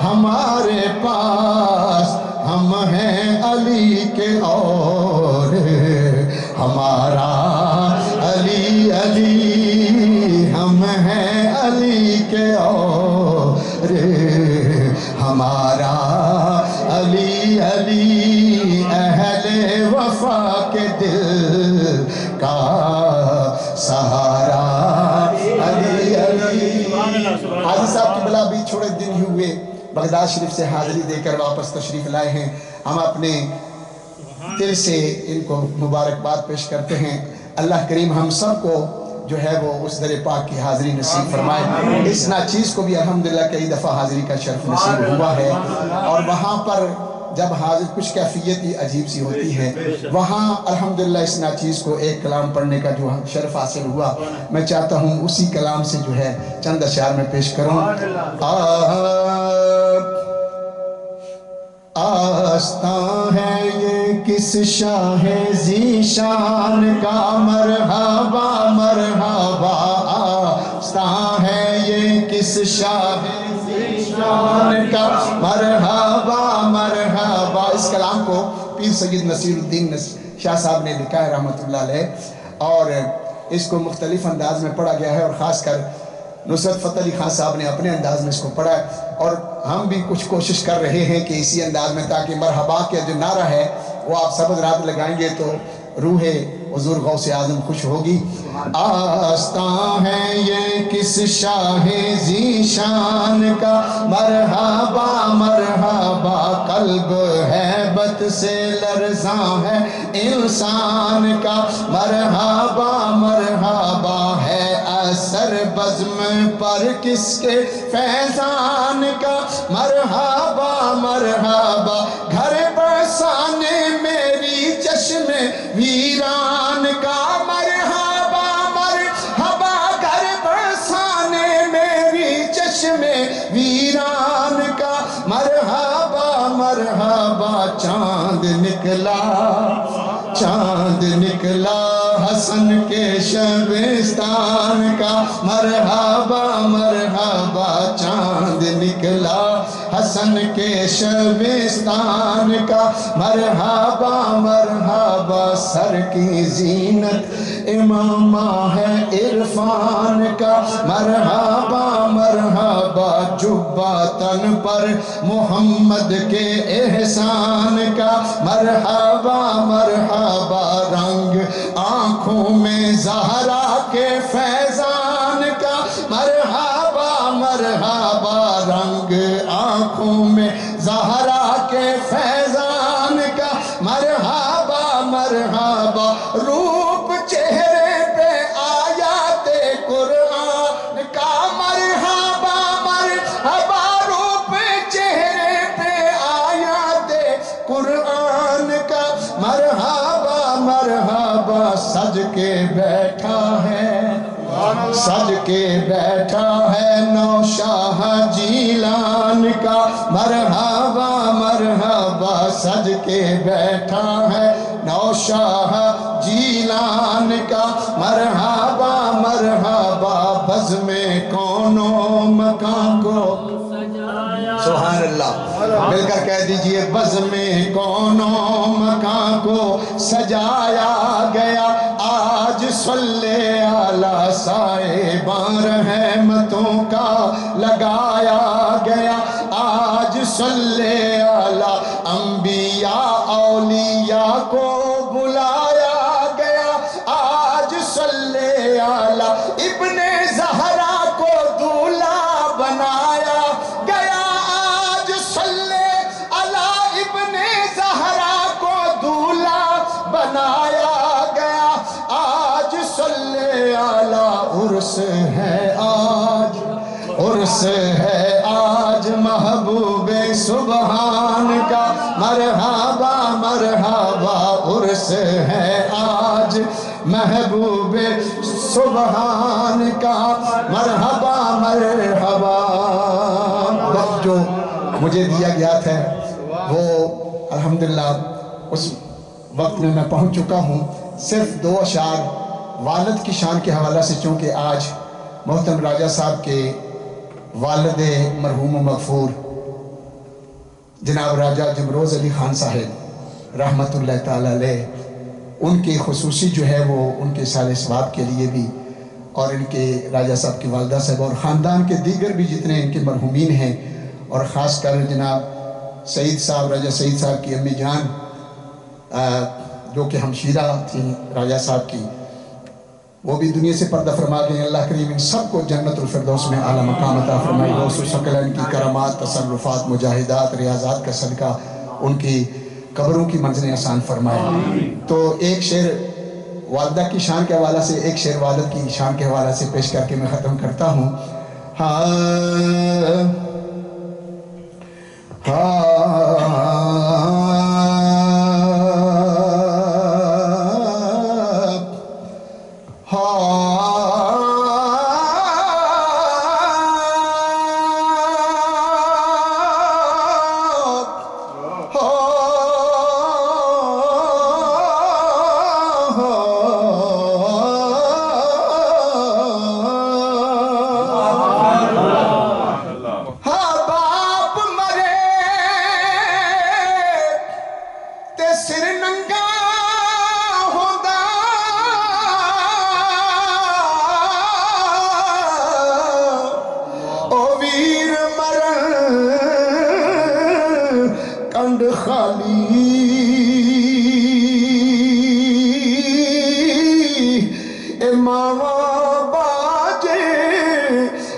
ہمارے پاس ہم ہیں علی کے اور ہمارا علی علی ہم ہیں علی کے اور ہمارا علی علی اہل وفا کے دل کا سہارا علی علی حاجی صاحب کی بلا بھی چھوڑے دن ہی ہوئے بغداد شریف سے حاضری دے کر واپس تشریف لائے ہیں ہم اپنے دل سے ان کو مبارکباد پیش کرتے ہیں اللہ کریم ہم سب کو جو ہے وہ اس در پاک کی حاضری نصیب فرمائے اس ناچیز کو بھی الحمدللہ کئی دفعہ حاضری کا شرف نصیب ہوا ہے اور وہاں پر جب حاضر کچھ کیفیت ہی عجیب سی ہوتی ہے وہاں الحمدللہ اس ناچیز کو ایک کلام پڑھنے کا جو شرف حاصل ہوا میں چاہتا ہوں اسی کلام سے جو ہے چند اشعار میں پیش کروں آستان ہے یہ کس شاہ ذیشان کا مرحبا مرحبا آستان ہے یہ کس شاہ ذیشان کا مرحبا مرحبا اس کلام کو پیر سید نصیر الدین شاہ صاحب نے لکھا ہے رحمت اللہ علیہ اور اس کو مختلف انداز میں پڑھا گیا ہے اور خاص کر نصرت فتح علی خان صاحب نے اپنے انداز میں اس کو پڑھا ہے اور ہم بھی کچھ کوشش کر رہے ہیں کہ اسی انداز میں تاکہ مرحبا کے جو نعرہ ہے وہ آپ سب حضرات لگائیں گے تو روح حضور غوث اعظم خوش ہوگی آستان ہے یہ کس شاہ ذیشان کا مرحبا مرحبا قلب ہیبت سے لرزاں ہے انسان کا مرحبا مرحبا ہے اثر بزم پر کس کے فیضان کا مرحبا مرحبا گھر برسانے میری چشم ویران کا مرحبا مرحبا گھر برسانے میری چشم ویران کا مرحبا مرحبا چاند نکلا حسن کے شبستان کا مرحبا مرحبا چاند نکلا حسن کے شبستان کا مرحبا مرحبا سر کی زینت امامہ ہے عرفان کا مرحبا مرحبا جبہ تن پر محمد کے احسان کا مرحبا مرحبا رنگ آنکھوں میں زہرا کے فیضان کا مرحبا مرحبا رنگ آنکھوں میں زہرا کے فیضان کا مرحبا مرحبا روپ چہرے پہ آیات قرآن کا مرحبا مرحبا روپ چہرے پہ آیات قرآن کا مرحبا مرحبا سج کے بیٹھا ہے سج کے بیٹھا ہے نوشاہ جیلان کا مرحبا مرحبا سج کے بیٹھا ہے نوشاہ جیلان کا مرحبا مرحبا بزم کونو مکان کو سبحان اللہ مل کر کہہ دیجئے بزم کونو مکان کو سجایا گیا آج صلی علی صاحبان رحمتوں کا لگایا گیا آج صلی علی انبیاء اولیاء کو بلایا گیا آج صلی علی ابن زہرا کو دولہا بنایا گیا آج صلی علی ابن زہرا کو دولہا بنایا گیا آج صلی علی عرس ہے آج عرس ہے آج محبوب سبحان کا مرحبا مرحبا عرس ہے آج محبوب سبحان کا مرحبا مرحبا وقت جو مجھے دیا گیا تھا وہ الحمدللہ اس وقت میں پہنچ چکا ہوں صرف 2 اشعار والد کی شان کے حوالہ سے چونکہ آج محترم راجہ صاحب کے والد مرحوم و مغفور جناب راجہ جمروز علی خان صاحب رحمت اللہ تعالی علیہ ان کی خصوصی جو ہے وہ ان کے سال ثواب کے لیے بھی اور ان کے راجہ صاحب کی والدہ صاحب اور خاندان کے دیگر بھی جتنے ان کے مرحومین ہیں اور خاص کر جناب سعید صاحب راجہ سعید صاحب کی امی جان جو کہ ہمشیرہ تھیں راجہ صاحب کی وہ بھی دنیا سے پردہ فرما گئے اللہ کریم ان سب کو جنت الفردوس میں اعلیٰ مقام عطا فرمائے غوث ثقلین کی کرامات تصرفات مجاہدات ریاضات کا صدقہ ان کی قبروں کی منزلیں آسان فرمائے تو ایک شعر والدہ کی شان کے حوالہ سے ایک شعر والد کی شان کے حوالہ سے پیش کر کے میں ختم کرتا ہوں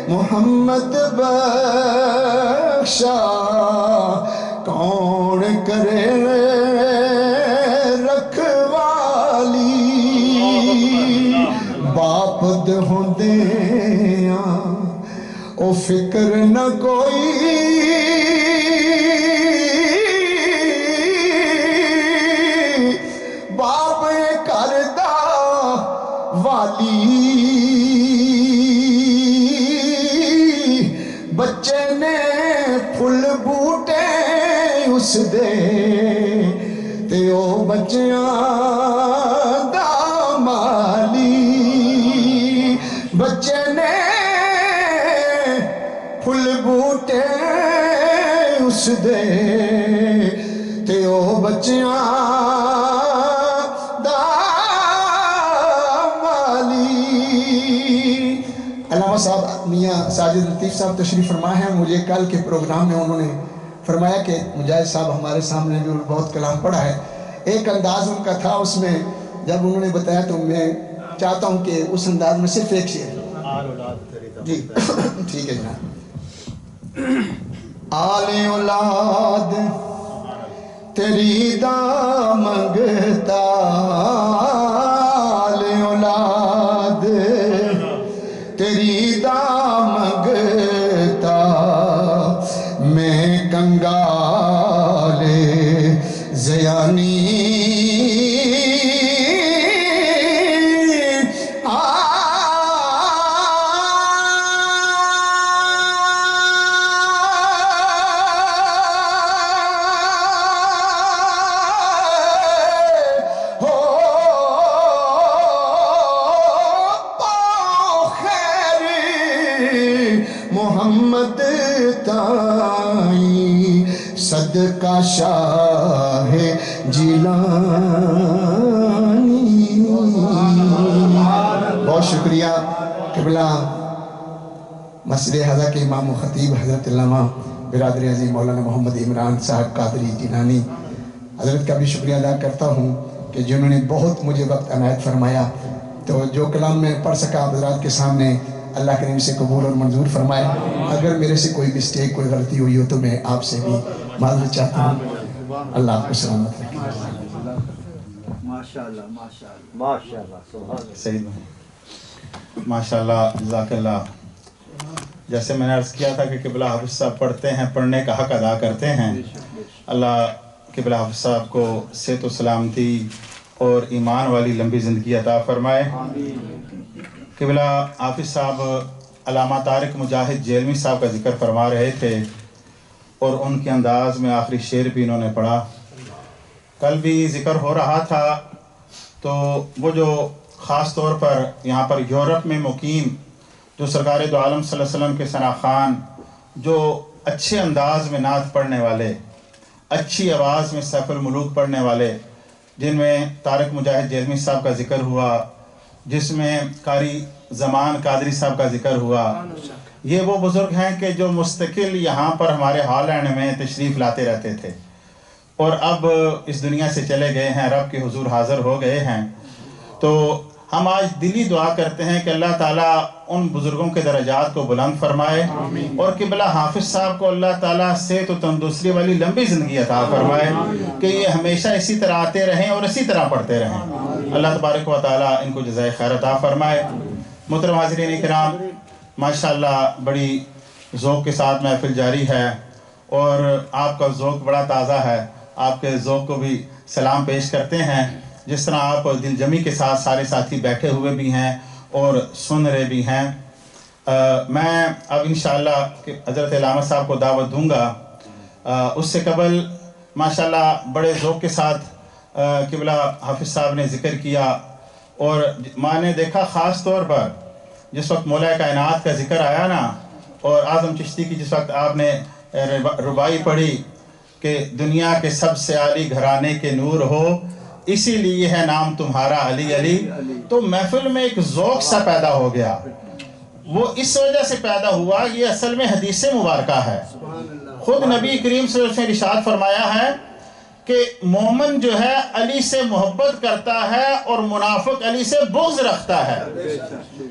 محمد بخشا کون کرے رکھوالی باپ دے ہوندیاں او فکر نہ کوئی باپ کردہ والی بچے نے پھل بوٹے اس دے تے او بچیاں دا مالی بچے نے پھل بوٹے اس دے تے او بچیاں دا مالی علامہ صاحب میاں ساجد لطیف صاحب تشریف فرما ہیں مجھے کل کے پروگرام میں انہوں نے فرمایا کہ مجاہد صاحب ہمارے سامنے جو بہت کلام پڑھا ہے ایک انداز ان کا تھا اس میں جب انہوں نے بتایا تو میں چاہتا ہوں کہ اس انداز میں صرف ایک شعر جی ٹھیک ہے جناب آل اولاد تیری دامنگتا آل اولاد تیری دامنگتا میں کنگال زیانی محمد تائی صدقہ شاہ جیلانی۔ بہت شکریہ قبلہ مسجد حضرت کے امام و خطیب حضرت علامہ برادر عظیم مولانا محمد عمران صاحب قادری جیلانی حضرت کا بھی شکریہ ادا کرتا ہوں کہ جنہوں نے بہت مجھے وقت عنایت فرمایا۔ تو جو کلام میں پڑھ سکا آپ حضرات کے سامنے اللہ کریم سے قبول اور منظور فرمائے۔ اگر میرے سے کوئی مسٹیک کوئی غلطی ہوئی ہو تو میں آپ سے بھی معذرت چاہتا ہوں۔ اللہ آپ کو سلامت رکھے۔ ماشاءاللہ ماشاءاللہ ماشاءاللہ سبحان صحیح ماشاءاللہ جزاک اللہ۔ جیسے میں نے عرض کیا تھا کہ قبلہ حافظ صاحب پڑھتے ہیں، پڑھنے کا حق ادا کرتے ہیں۔ اللہ قبلہ حافظ صاحب کو صحت و سلامتی اور ایمان والی لمبی زندگی عطا فرمائے۔ قبلہ حافظ صاحب علامہ طارق مجاہد جیلمی صاحب کا ذکر فرما رہے تھے اور ان کے انداز میں آخری شعر بھی انہوں نے پڑھا۔ کل بھی ذکر ہو رہا تھا تو وہ جو خاص طور پر یہاں پر یورپ میں مقیم جو سرکار دو عالم صلی اللہ علیہ وسلم کے ثنا خوان، جو اچھے انداز میں نعت پڑھنے والے، اچھی آواز میں سیف الملوک پڑھنے والے، جن میں طارق مجاہد جیلمی صاحب کا ذکر ہوا، جس میں قاری زمان قادری صاحب کا ذکر ہوا، یہ وہ بزرگ ہیں کہ جو مستقل یہاں پر ہمارے ہالینڈ میں تشریف لاتے رہتے تھے اور اب اس دنیا سے چلے گئے ہیں، رب کے حضور حاضر ہو گئے ہیں۔ تو ہم آج دلی دعا کرتے ہیں کہ اللہ تعالیٰ ان بزرگوں کے درجات کو بلند فرمائے اور قبلہ حافظ صاحب کو اللہ تعالیٰ صحت و تندرستی والی لمبی زندگی عطا فرمائے کہ یہ ہمیشہ اسی طرح آتے رہیں اور اسی طرح پڑھتے رہیں۔ اللہ تبارک و تعالیٰ ان کو جزائے خیر عطا فرمائے۔ محترم حاضرین کرام، ماشاءاللہ بڑی ذوق کے ساتھ محفل جاری ہے اور آپ کا ذوق بڑا تازہ ہے۔ آپ کے ذوق کو بھی سلام پیش کرتے ہیں، جس طرح آپ دل جمی کے ساتھ سارے ساتھی بیٹھے ہوئے بھی ہیں اور سن رہے بھی ہیں۔ میں اب انشاءاللہ حضرت علامہ صاحب کو دعوت دوں گا۔ اس سے قبل ماشاءاللہ بڑے ذوق کے ساتھ قبلہ حافظ صاحب نے ذکر کیا اور میں نے دیکھا خاص طور پر جس وقت مولا کائنات کا ذکر آیا نا، اور اعظم چشتی کی جس وقت آپ نے ربائی پڑھی کہ دنیا کے سب سے عالی گھرانے کے نور ہو، اسی لیے ہے نام تمہارا علی علی، تو محفل میں ایک ذوق سا پیدا ہو گیا۔ وہ اس وجہ سے پیدا ہوا، یہ اصل میں حدیث مبارکہ ہے۔ خود نبی کریم صلی اللہ علیہ وسلم نے ارشاد فرمایا ہے کہ مومن جو ہے علی سے محبت کرتا ہے اور منافق علی سے بغض رکھتا ہے۔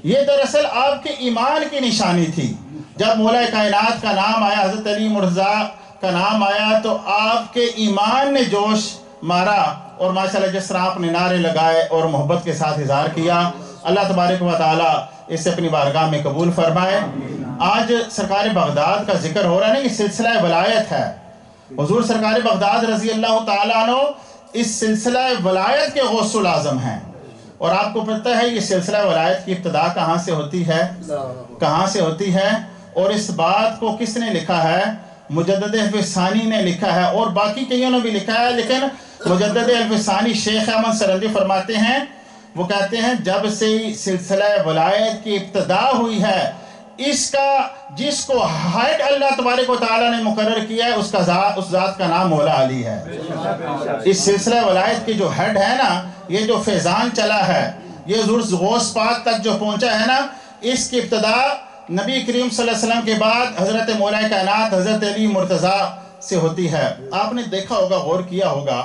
یہ دراصل آپ کے ایمان کی نشانی تھی۔ جب مولا کائنات کا نام آیا، حضرت علی مرتضیٰ کا نام آیا، تو آپ کے ایمان نے جوش مارا اور ماشاءاللہ جس طرح آپ نے نعرے لگائے اور محبت کے ساتھ اظہار کیا، اللہ تبارک و تعالیٰ اسے اپنی بارگاہ میں قبول فرمائے۔ آج سرکار بغداد کا ذکر ہو رہا ہے، یہ سلسلہ ولایت ہے۔ حضور سرکار بغداد رضی اللہ تعالیٰ عنہ اس سلسلہ ولایت کے غوث الاعظم ہیں، اور آپ کو پتہ ہے یہ سلسلہ ولایت کی ابتدا کہاں سے ہوتی ہے؟ کہاں سے ہوتی ہے؟ اور اس بات کو کس نے لکھا ہے؟ مجدد الفسانی نے لکھا ہے، اور باقی کئیوں نے بھی لکھا ہے، لیکن مجدد الفسانی شیخ احمد سرندی فرماتے ہیں، وہ کہتے ہیں جب سے سلسلہ ولایت کی ابتدا ہوئی ہے، اس کا جس کو ہیڈ اللہ تبارک و تعالیٰ نے مقرر کیا ہے اس ذات کا نام مولا علی ہے۔ اس سلسلہ ولایت کی جو ہیڈ ہے نا، یہ جو فیضان چلا ہے، یہ حضور غوث پاک تک جو پہنچا ہے نا، اس کی ابتدا نبی کریم صلی اللہ علیہ وسلم کے بعد حضرت مولا کائنات حضرت علی مرتضیٰ سے ہوتی ہے۔ آپ نے دیکھا ہوگا، غور کیا ہوگا،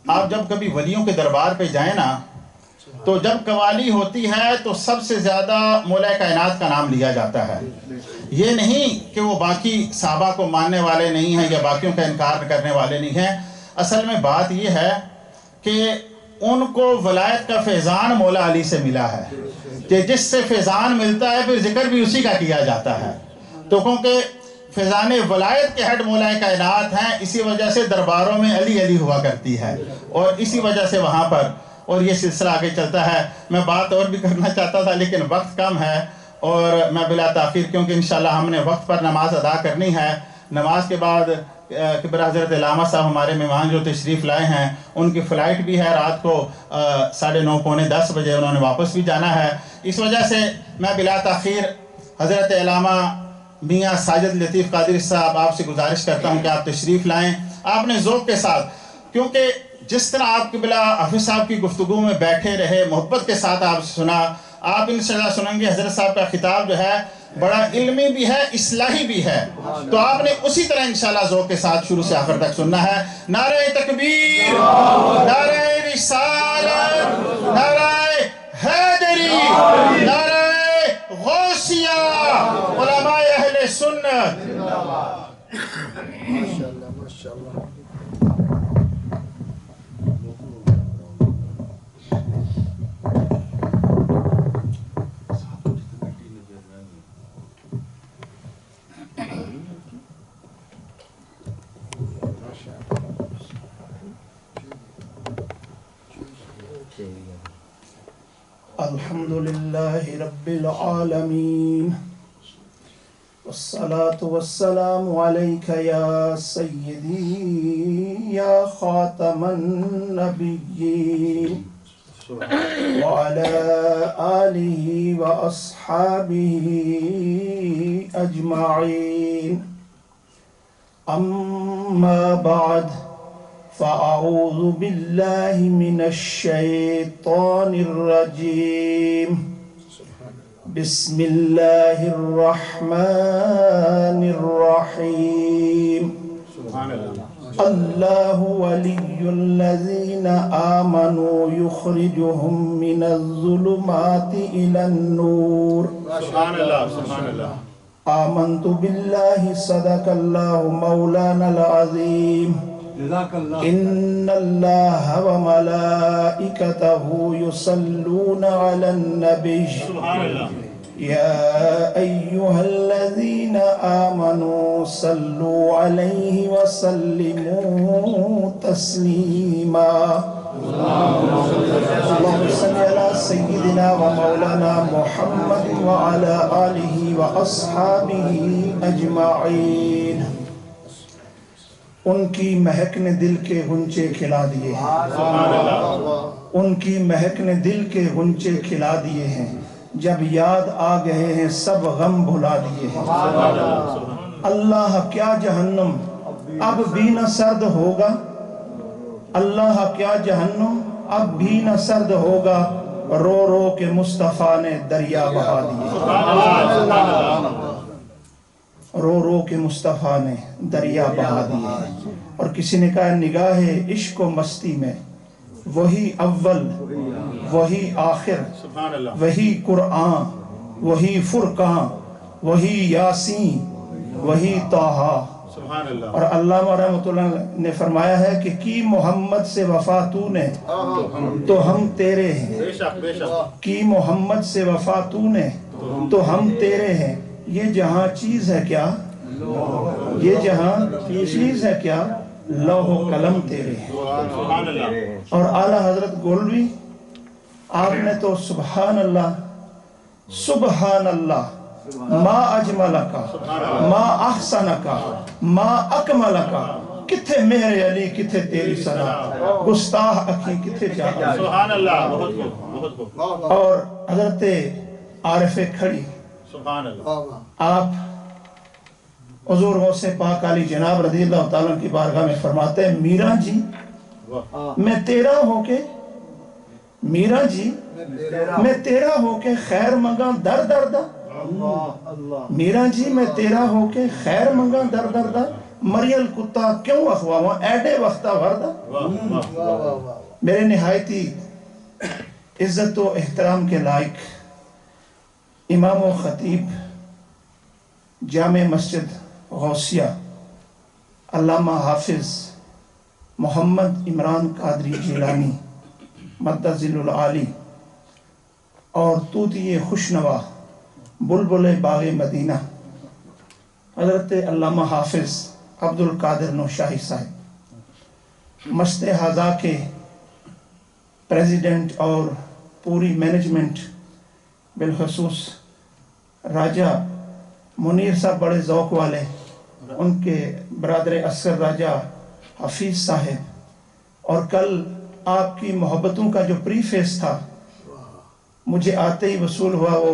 آپ جب کبھی ولیوں کے دربار پہ جائیں نا، تو جب قوالی ہوتی ہے تو سب سے زیادہ مولا کائنات کا نام لیا جاتا ہے۔ یہ نہیں کہ وہ باقی صحابہ کو ماننے والے نہیں ہیں یا باقیوں کا انکار کرنے والے نہیں ہیں، اصل میں بات یہ ہے کہ ان کو ولایت کا فیضان مولا علی سے ملا ہے، کہ جس سے فیضان ملتا ہے پھر ذکر بھی اسی کا کیا جاتا ہے۔ تو کیونکہ فیضان ولایت کے ہیڈ مولا کائنات ہیں، اسی وجہ سے درباروں میں علی علی ہوا کرتی ہے، اور اسی وجہ سے وہاں پر اور یہ سلسلہ آگے چلتا ہے۔ میں بات اور بھی کرنا چاہتا تھا لیکن وقت کم ہے، اور میں بلا تاخیر کیونکہ انشاءاللہ ہم نے وقت پر نماز ادا کرنی ہے۔ نماز کے بعد کبرا حضرت علامہ صاحب ہمارے مہمان جو تشریف لائے ہیں، ان کی فلائٹ بھی ہے، رات کو 9:30 پونے 10 بجے انہوں نے واپس بھی جانا ہے۔ اس وجہ سے میں بلا تاخیر حضرت علامہ میاں ساجد لطیف قادری صاحب، آپ سے گزارش کرتا ہوں کہ آپ تشریف لائیں. آپ نے ذوق کے ساتھ، کیونکہ جس طرح آپ قبلہ حافظ صاحب کی گفتگو میں بیٹھے رہے، محبت کے ساتھ آپ سنا، آپ انشاءاللہ سنیں گے حضرت صاحب کا خطاب جو ہے بڑا علمی بھی ہے، اصلاحی بھی ہے، تو آپ نے اسی طرح انشاءاللہ ذوق کے ساتھ شروع سے آخر تک سننا ہے. نعرہ تکبیر، نعرہ رسالت، نعرہ حیدری، نعرہ غوثیہ، علماء اہل سنت. الحمد لله رب العالمين والصلاة والسلام عليك يا سيدي يا خاتم النبيين وعلى آله وأصحابه أجمعين. أما بعد، فأعوذ بالله من الشيطان الرجيم. بسم الله الرحمن الرحيم. الله ولي الذين آمنوا يخرجهم من الظلمات إلى النور. سبحان اللہ، سبحان اللہ. آمنت بالله صدق الله مولانا العظيم. إن الله وملائكته يصلون على النبي يا أيها الذين آمنوا صلوا عليه وسلموا تسليما. اللهم صل على سيدنا ومولانا محمد وعلى آله وأصحابه أجمعين. ان کی مہک نے دل کے غنچے کھلا دیے ہیں، ان کی مہک نے دل کے غنچے کھلا دیے ہیں. جب یاد آ گئے ہیں سب غم بھلا دیے ہیں. اللہ کیا جہنم اب بھی نہ سرد ہوگا، اللہ کیا جہنم اب بھی نہ سرد ہوگا، رو رو کے مصطفیٰ نے دریا بہا دیے. رو رو کے مصطفیٰ نے دریا بہا دیے. اور کسی نے کہا نگاہ عشق و مستی میں وہی اول، وہی آخر، وہی قرآن، وہی فرقان، وہی یاسین، وہی طٰہٰ. اور علامہ رحمۃ اللہ نے فرمایا ہے کہ کی محمد سے وفا تو نے تو ہم تیرے ہیں، کی محمد سے وفا تو نے تو ہم تیرے ہیں. یہ جہاں چیز ہے کیا، یہ جہاں چیز ہے کیا، لوح و قلم تیرے ہیں. اور اعلیٰ حضرت گولوی آپ نے تو سبحان اللہ، سبحان اللہ، ما اجملکا، ما احسنکا، ما اکملکا، کتھے میرے علی کتھے تیری ثنا، گستاخ اکھی کتھے جانا. سبحان اللہ. اور حضرت عارف کھڑی آپ حضور غوث پاک علی جناب رضی اللہ تعالیٰ کی بارگاہ میں فرماتے ہیں میرا جی میں تیرا ہو کے، میرا جی میں تیرا ہو کے خیر منگا در در دا، میرا جی میں تیرا ہو کے خیر منگا در در دا، مریل کتا کیوں اخواہاں ایڈے وقتا وردہ. میرے نہایتی عزت و احترام کے لائق امام و خطیب جامع مسجد غوثیہ علامہ حافظ محمد عمران قادری جیلانی مدد ذل العالی، اور طوطی خوشنوا بلبل باغ مدینہ حضرت علامہ حافظ عبد القادر نوشاہی صاحب، مشت ہذا کے پریزیڈنٹ اور پوری مینجمنٹ، بالخصوص راجہ منیر صاحب بڑے ذوق والے، ان کے برادر اصغر راجہ حفیظ صاحب. اور کل آپ کی محبتوں کا جو پری فیس تھا مجھے آتے ہی وصول ہوا، وہ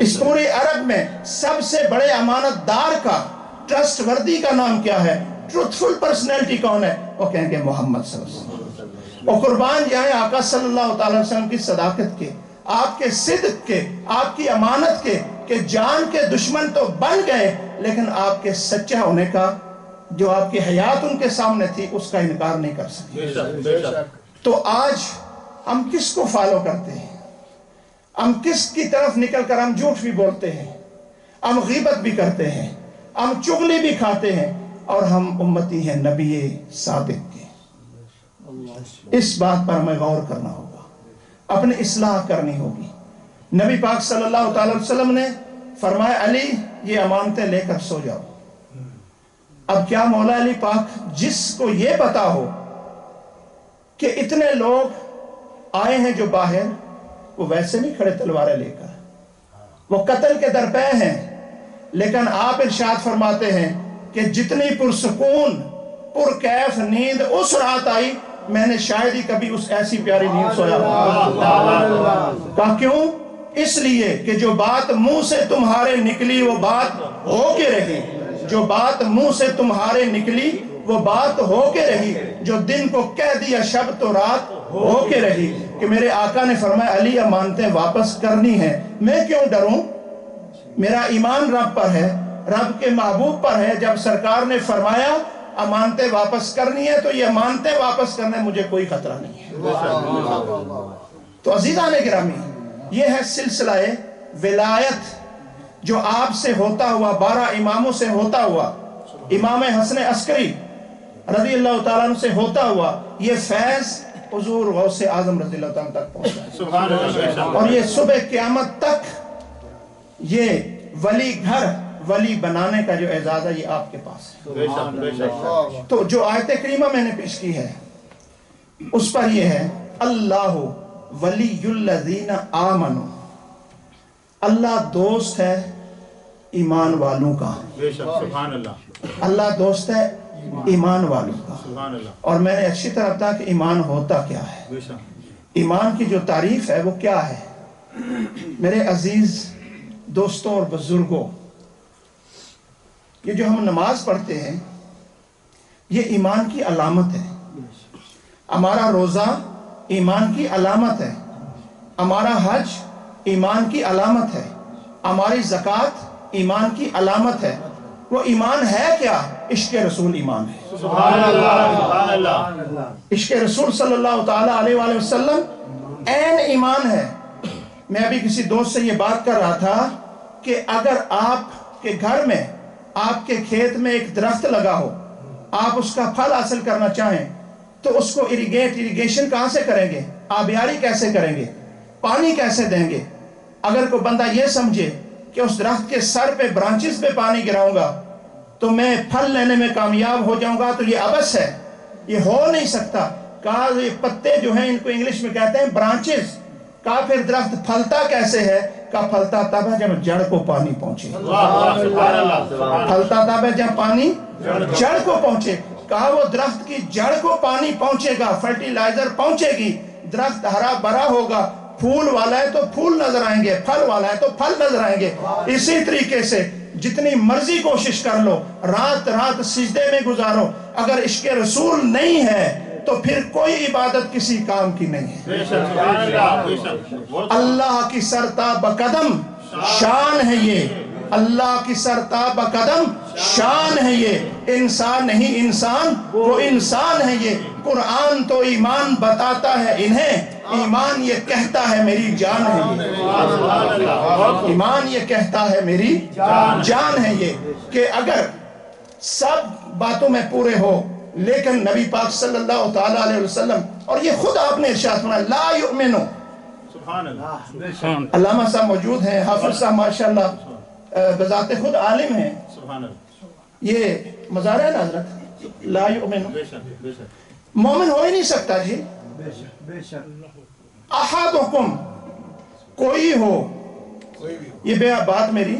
اس پورے عرب میں سب سے بڑے امانت دار کا، ٹرسٹ وردی کا نام کیا ہے؟ ٹروتھفل پرسنالٹی کون ہے؟ وہ کہیں گے محمد صلی اللہ علیہ وسلم۔ اور قربان جائیں آقا صلی اللہ تعالی وسلم کی صداقت کے، آپ کے صدق کے، آپ کی امانت کے، کہ جان کے دشمن تو بن گئے لیکن آپ کے سچا ہونے کا، جو آپ کی حیات ان کے سامنے تھی، اس کا انکار نہیں کر سکے۔ تو آج ہم کس کو فالو کرتے ہیں؟ ہم کس کی طرف نکل کر ہم جھوٹ بھی بولتے ہیں، ہم غیبت بھی کرتے ہیں، ہم چغلی بھی کھاتے ہیں، اور ہم امتی ہیں نبی صادق کے۔ اس بات پر ہمیں غور کرنا ہوگا، اپنی اصلاح کرنی ہوگی۔ نبی پاک صلی اللہ تعالی وسلم نے فرمایا علی یہ امانتیں لے کر سو جاؤ۔ اب کیا مولا علی پاک جس کو یہ پتا ہو کہ اتنے لوگ آئے ہیں جو باہر، وہ ویسے نہیں کھڑے تلواریں لے کر، وہ قتل کے درپے ہیں، لیکن آپ ارشاد فرماتے ہیں کہ جتنی پرسکون پرکیف نیند اس رات آئی، میں نے شاید ہی کبھی اس ایسی پیاری نیند سویا۔ کہا کیوں؟ اس لیے کہ جو بات منہ سے تمہارے نکلی وہ بات ہو کے رہی، جو بات منہ سے تمہارے نکلی وہ بات ہو کے رہی، جو دن کو کہہ دیا شب تو رات ہو کے رہی۔ کہ میرے آقا نے فرمایا علی امانتیں واپس کرنی ہیں، میں کیوں ڈروں؟ میرا ایمان رب پر ہے، رب کے محبوب پر ہے۔ جب سرکار نے فرمایا امانتیں واپس کرنی ہے تو یہ امانتیں واپس کرنے مجھے کوئی خطرہ نہیں ہے۔ تو عزیزان گرامی، یہ ہے سلسلہ ولایت جو آپ سے ہوتا ہوا، 12 اماموں سے ہوتا ہوا، امام حسن عسکری رضی اللہ تعالیٰ عنہ سے ہوتا ہوا، یہ فیض حضور غوث اعظم رضی اللہ تعالیٰ تک پہنچا، اور یہ صبح قیامت تک یہ ولی گھر، ولی بنانے کا جو اعزاز ہے یہ آپ کے پاس ہے۔ تو جو آیت کریمہ میں نے پیش کی ہے اس پر یہ ہے اللہ ولی الذین آمنوا، اللہ دوست ہے ایمان والوں کا، اللہ دوست ہے ایمان والوں کا۔ اور میں نے اچھی طرح بتایا کہ ایمان ہوتا کیا ہے، ایمان کی جو تعریف ہے وہ کیا ہے۔ میرے عزیز دوستوں اور بزرگوں، یہ جو ہم نماز پڑھتے ہیں یہ ایمان کی علامت ہے، ہمارا روزہ ایمان کی علامت ہے، ہمارا حج ایمان کی علامت ہے، ہماری زکوٰۃ ایمان کی علامت ہے۔ وہ ایمان ہے کیا؟ عشق رسول ایمان ہے۔ سبحان اللہ، عشق رسول صلی اللہ تعالی علیہ وآلہ وسلم عین ایمان ہے۔ میں ابھی کسی دوست سے یہ بات کر رہا تھا کہ اگر آپ کے گھر میں، آپ کے کھیت میں ایک درخت لگا ہو، آپ اس کا پھل حاصل کرنا چاہیں تو اس کو اریگیشن کہاں سے کریں گے؟ آبیاری کیسے کریں گے؟ پانی کیسے دیں گے؟ اگر کوئی بندہ یہ سمجھے کہ اس درخت کے سر پہ برانچز پہ پانی گراؤں گا تو میں پھل لینے میں کامیاب ہو جاؤں گا، تو یہ عبث ہے، یہ ہو نہیں سکتا۔ کہا یہ پتے جو ہیں ان کو انگلش میں کہتے ہیں برانچز۔ کہا پھر درخت پھلتا کیسے ہے؟ کہا پھلتا تب ہے جب جڑ کو پانی پہنچے، پھلتا تب ہے جب پانی جڑ کو پہنچے۔ کہا وہ درخت کی جڑ کو پانی پہنچے گا، فرٹیلائزر پہنچے گی، درخت ہرا بھرا ہوگا، پھول والا ہے تو پھول نظر آئیں گے، پھل والا ہے تو پھل نظر آئیں گے۔ اسی طریقے سے جتنی مرضی کوشش کر لو، رات رات سجدے میں گزارو، اگر عشق رسول نہیں ہے تو پھر کوئی عبادت کسی کام کی نہیں ہے۔ اللہ کی سرتاب قدم شان ہے یہ، اللہ کی سرتاب قدم شان ہے یہ، انسان نہیں انسان وہ انسان ہے یہ۔ قرآن تو ایمان بتاتا ہے انہیں، ایمان یہ کہتا ہے میری جان ہے یہ، ایمان یہ کہتا ہے میری جان ہے یہ۔ کہ اگر سب باتوں میں پورے ہو لیکن نبی پاک صلی اللہ تعالی علیہ وسلم، اور یہ خود آپ نے ارشاد فرمایا لا یؤمنو، علامہ صاحب موجود ہیں، حافظ صاحب ماشاءاللہ بذات خود عالم ہیں، یہ مزارع ہے نا حضرت، لا یؤمنو، مومن ہو ہی نہیں سکتا جی۔ احدکم، کوئی ہو، یہ بے بات میری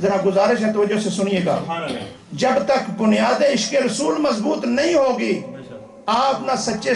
ذرا گزارش ہے توجہ سے سنیے گا، جب تک بنیاد عشق رسول مضبوط نہیں ہوگی آپ نہ سچے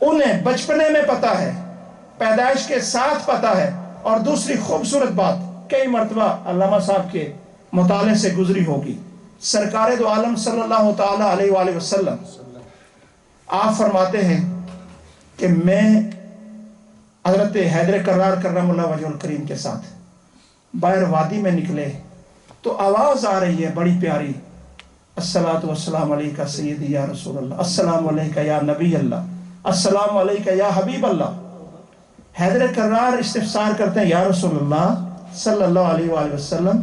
انہیں بچپنے میں پتا ہے، پیدائش کے ساتھ پتا ہے. اور دوسری خوبصورت بات کئی مرتبہ علامہ صاحب کے مطالعے سے گزری ہوگی، سرکار دو عالم صلی اللہ تعالی علیہ وآلہ وسلم آپ فرماتے ہیں کہ میں حضرت حیدر کرار کرم اللہ وجہ الکریم کے ساتھ باہر وادی میں نکلے تو آواز آ رہی ہے بڑی پیاری، الصلاۃ والسلام علیکہ سیدی یا رسول اللہ، السلام علیکہ یا نبی اللہ، السلام علیکہ یا حبیب اللہ. حیدر کرار استفسار کرتے ہیں یا رسول اللہ صلی اللہ علیہ وآلہ وسلم،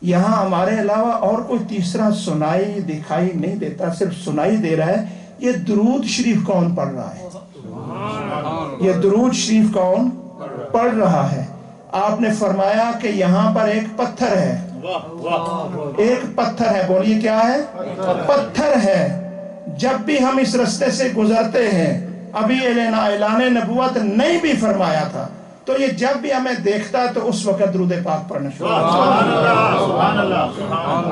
یہاں ہمارے علاوہ اور کوئی تیسرا سنائی دکھائی نہیں دیتا، صرف سنائی دے رہا ہے، یہ درود شریف کون پڑھ رہا ہے؟ یہ درود شریف کون پڑھ رہا ہے؟ آپ نے فرمایا کہ یہاں پر ایک پتھر ہے، ایک پتھر ہے. بولیے کیا ہے؟ پتھر ہے. جب بھی ہم اس رستے سے گزرتے ہیں، ابھی اعلان نبوت نہیں بھی فرمایا تھا، تو یہ جب بھی ہمیں دیکھتا تو اس وقت درود پاک پڑھنا شروع.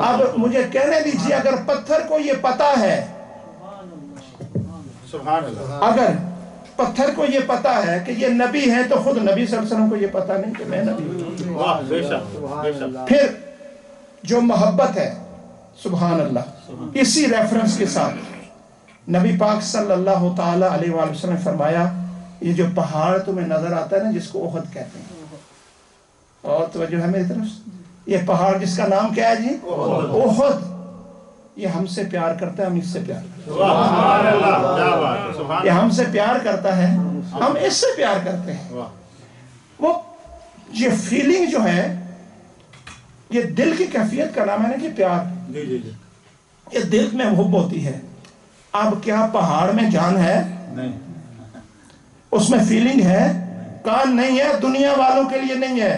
اب مجھے کہنے دیجیے، اگر پتھر کو یہ پتا ہے، اگر پتھر کو یہ پتا ہے کہ یہ نبی ہے، تو خود نبی صلی اللہ علیہ وسلم کو یہ پتا نہیں کہ میں نبی ہوں. پھر جو محبت ہے، سبحان اللہ، اسی ریفرنس کے ساتھ نبی پاک صلی اللہ تعالی علیہ وآلہ وسلم نے فرمایا، یہ جو پہاڑ تمہیں نظر آتا ہے نا، جس کو احد کہتے ہیں، اور توجہ ہے میری طرف، یہ پہاڑ جس کا نام کیا ہے جی؟ احد. یہ ہم سے پیار کرتا ہے، ہم اس سے پیار کرتے ہیں. یہ ہم سے پیار کرتا ہے، ہم اس سے پیار کرتے ہیں. وہ یہ فیلنگ جو ہے، یہ دل کی کیفیت کا نام ہے نا کہ پیار. یہ دل میں محبت ہوتی ہے. اب کیا پہاڑ میں جان ہے؟ اس میں فیلنگ ہے؟ کان نہیں ہے، دنیا والوں کے لیے نہیں ہے.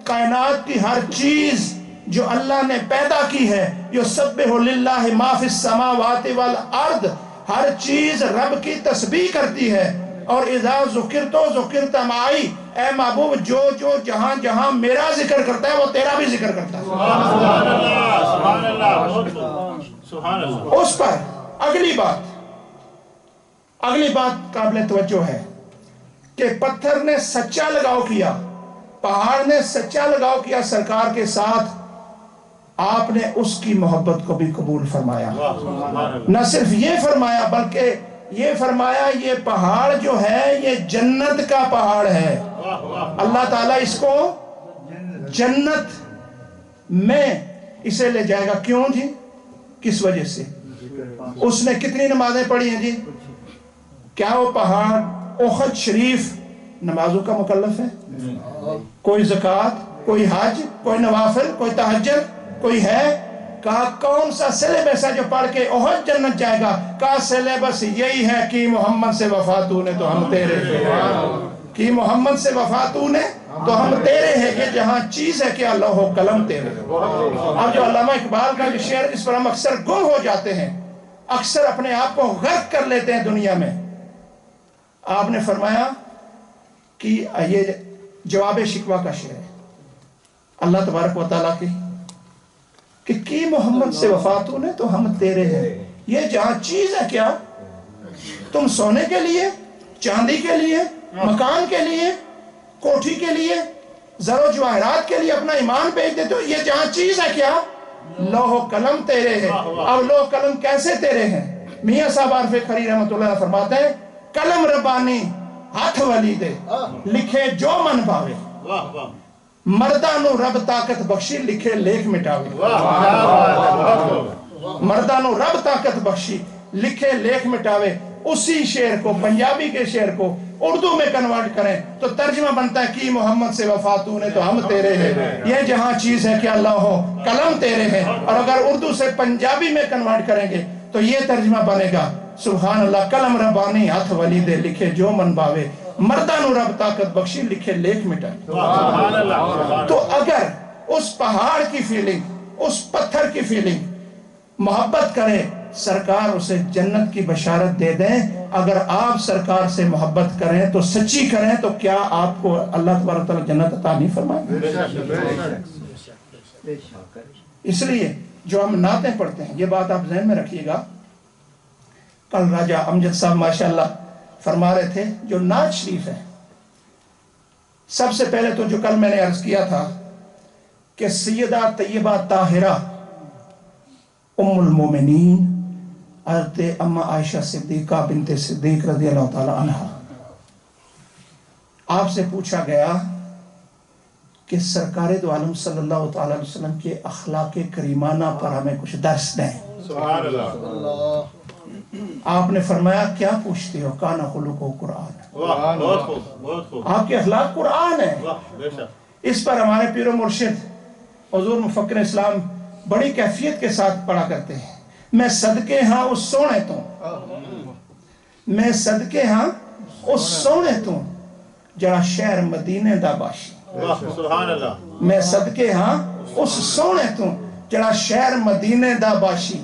کائنات کی ہر چیز جو اللہ نے پیدا کی ہے، یسبح للہ ما فی السماوات والارض، ہر چیز رب کی تسبیح کرتی ہے. اور اذا ذکرت ذکرت معی، اے محبوب جو جو جہاں جہاں میرا ذکر کرتا ہے، وہ تیرا بھی ذکر کرتا ہے. اس پر اگلی بات قابل توجہ ہے کہ پتھر نے سچا لگاؤ کیا، پہاڑ نے سچا لگاؤ کیا سرکار کے ساتھ. آپ نے اس کی محبت کو بھی قبول فرمایا. نہ صرف یہ فرمایا، بلکہ یہ فرمایا یہ پہاڑ جو ہے یہ جنت کا پہاڑ ہے. اللہ تعالیٰ اس کو جنت میں اسے لے جائے گا. کیوں جی؟ کس وجہ سے؟ اس نے کتنی نمازیں پڑھی ہیں جی؟ کیا وہ پہاڑ احد شریف نمازوں کا مکلف ہے؟ کوئی زکوٰۃ، کوئی حج، کوئی نوافل، کوئی تہجد کوئی ہے؟ کہا کون سا سلیبس ہے جو پڑھ کے احد جنت جائے گا؟ کہا سلیبس یہی ہے کہ محمد سے وفا تو نے تو ہم تیرے ہیں، کہ محمد سے وفا تو نے تو ہم تیرے ہیں. یہ جہاں چیز ہے کہ اللہ و قلم تیرے. اب جو علامہ اقبال کا جو شعر، اس پر ہم اکثر گم ہو جاتے ہیں، اکثر اپنے آپ کو غرق کر لیتے ہیں دنیا میں. آپ نے فرمایا کہ یہ جواب شکوہ کا شعر ہے اللہ تبارک و تعالیٰ کی محمد سے وفا تو نے تو ہم تیرے ہیں. یہ جہاں چیز ہے کیا تم سونے کے لیے، چاندی کے لیے، مکان کے لیے، کوٹھی کے لیے، زر و جواہرات کے لیے اپنا ایمان بیچ دیتے ہو؟ یہ جہاں چیز ہے کیا لوح و قلم تیرے ہیں. اب لوح و قلم کیسے تیرے ہیں؟ میاں صاحب عارف کھری رحمۃ اللہ فرماتے ہیں قلم ربانی ہاتھ ولی دے، لکھے جو من بھاوے، مردہ نو رب طاقت بخشی، لکھے لیکھ مٹاوے. مردہ نو رب طاقت بخشی، لکھے لیکھ مٹاوے. اسی شعر کو، پنجابی کے شعر کو اردو میں کنورٹ کریں تو ترجمہ بنتا ہے کہ محمد سے وفا تو نے تو ہم تیرے ہیں. یہ جہاں چیز ہے کہ اللہ ہو قلم تیرے ہیں. اور اگر اردو سے پنجابی میں کنورٹ کریں گے تو یہ ترجمہ بنے گا سبحان اللہ، قلم ربانی ہاتھ ولی دے، لکھے جو من باوے، مردہ نو رب طاقت بخشی، لکھے لیکھ مٹائے. تو اگر اس پہاڑ کی فیلنگ، اس پتھر کی فیلنگ محبت کرے، سرکار اسے جنت کی بشارت دے دیں. اگر آپ سرکار سے محبت کریں تو سچی کریں تو کیا آپ کو اللہ تبارک تعالیٰ جنت عطا نہیں فرمائے؟ اس لیے جو ہم نعتیں پڑھتے ہیں، یہ بات آپ ذہن میں رکھیے گا. کل راجہ امجد صاحب ماشاءاللہ فرما رہے تھے جو نعت شریف ہے، سب سے پہلے تو جو کل میں نے عرض کیا تھا کہ سیدہ طیبہ طاہرہ ام المومنین حضرت اما عائشہ صدیقہ بنت صدیق رضی اللہ تعالی عنہ، آپ سے پوچھا گیا کہ سرکار دو عالم صلی اللہ تعالی علیہ وسلم کے اخلاق کریمانہ پر ہمیں کچھ درس دیں۔ سبحان اللہ۔ آپ نے فرمایا کیا پوچھتے ہو؟ کانا خلقہ قرآن، واہ، بہت خوب، بہت خوب، آپ کے اخلاق قرآن ہے۔ واہ، بے شک۔ اس پر ہمارے پیر و مرشد حضور مفکر اسلام بڑی کیفیت کے ساتھ پڑھا کرتے ہیں، میں صدقے ہاں اس سونے تو، میں صدقے ہاں اس سونے تو جڑا شہر مدینے دا باشی، واہ، سبحان اللہ۔ میں صدقے ہاں اس سونے تو جڑا شہر مدینے دا باشی،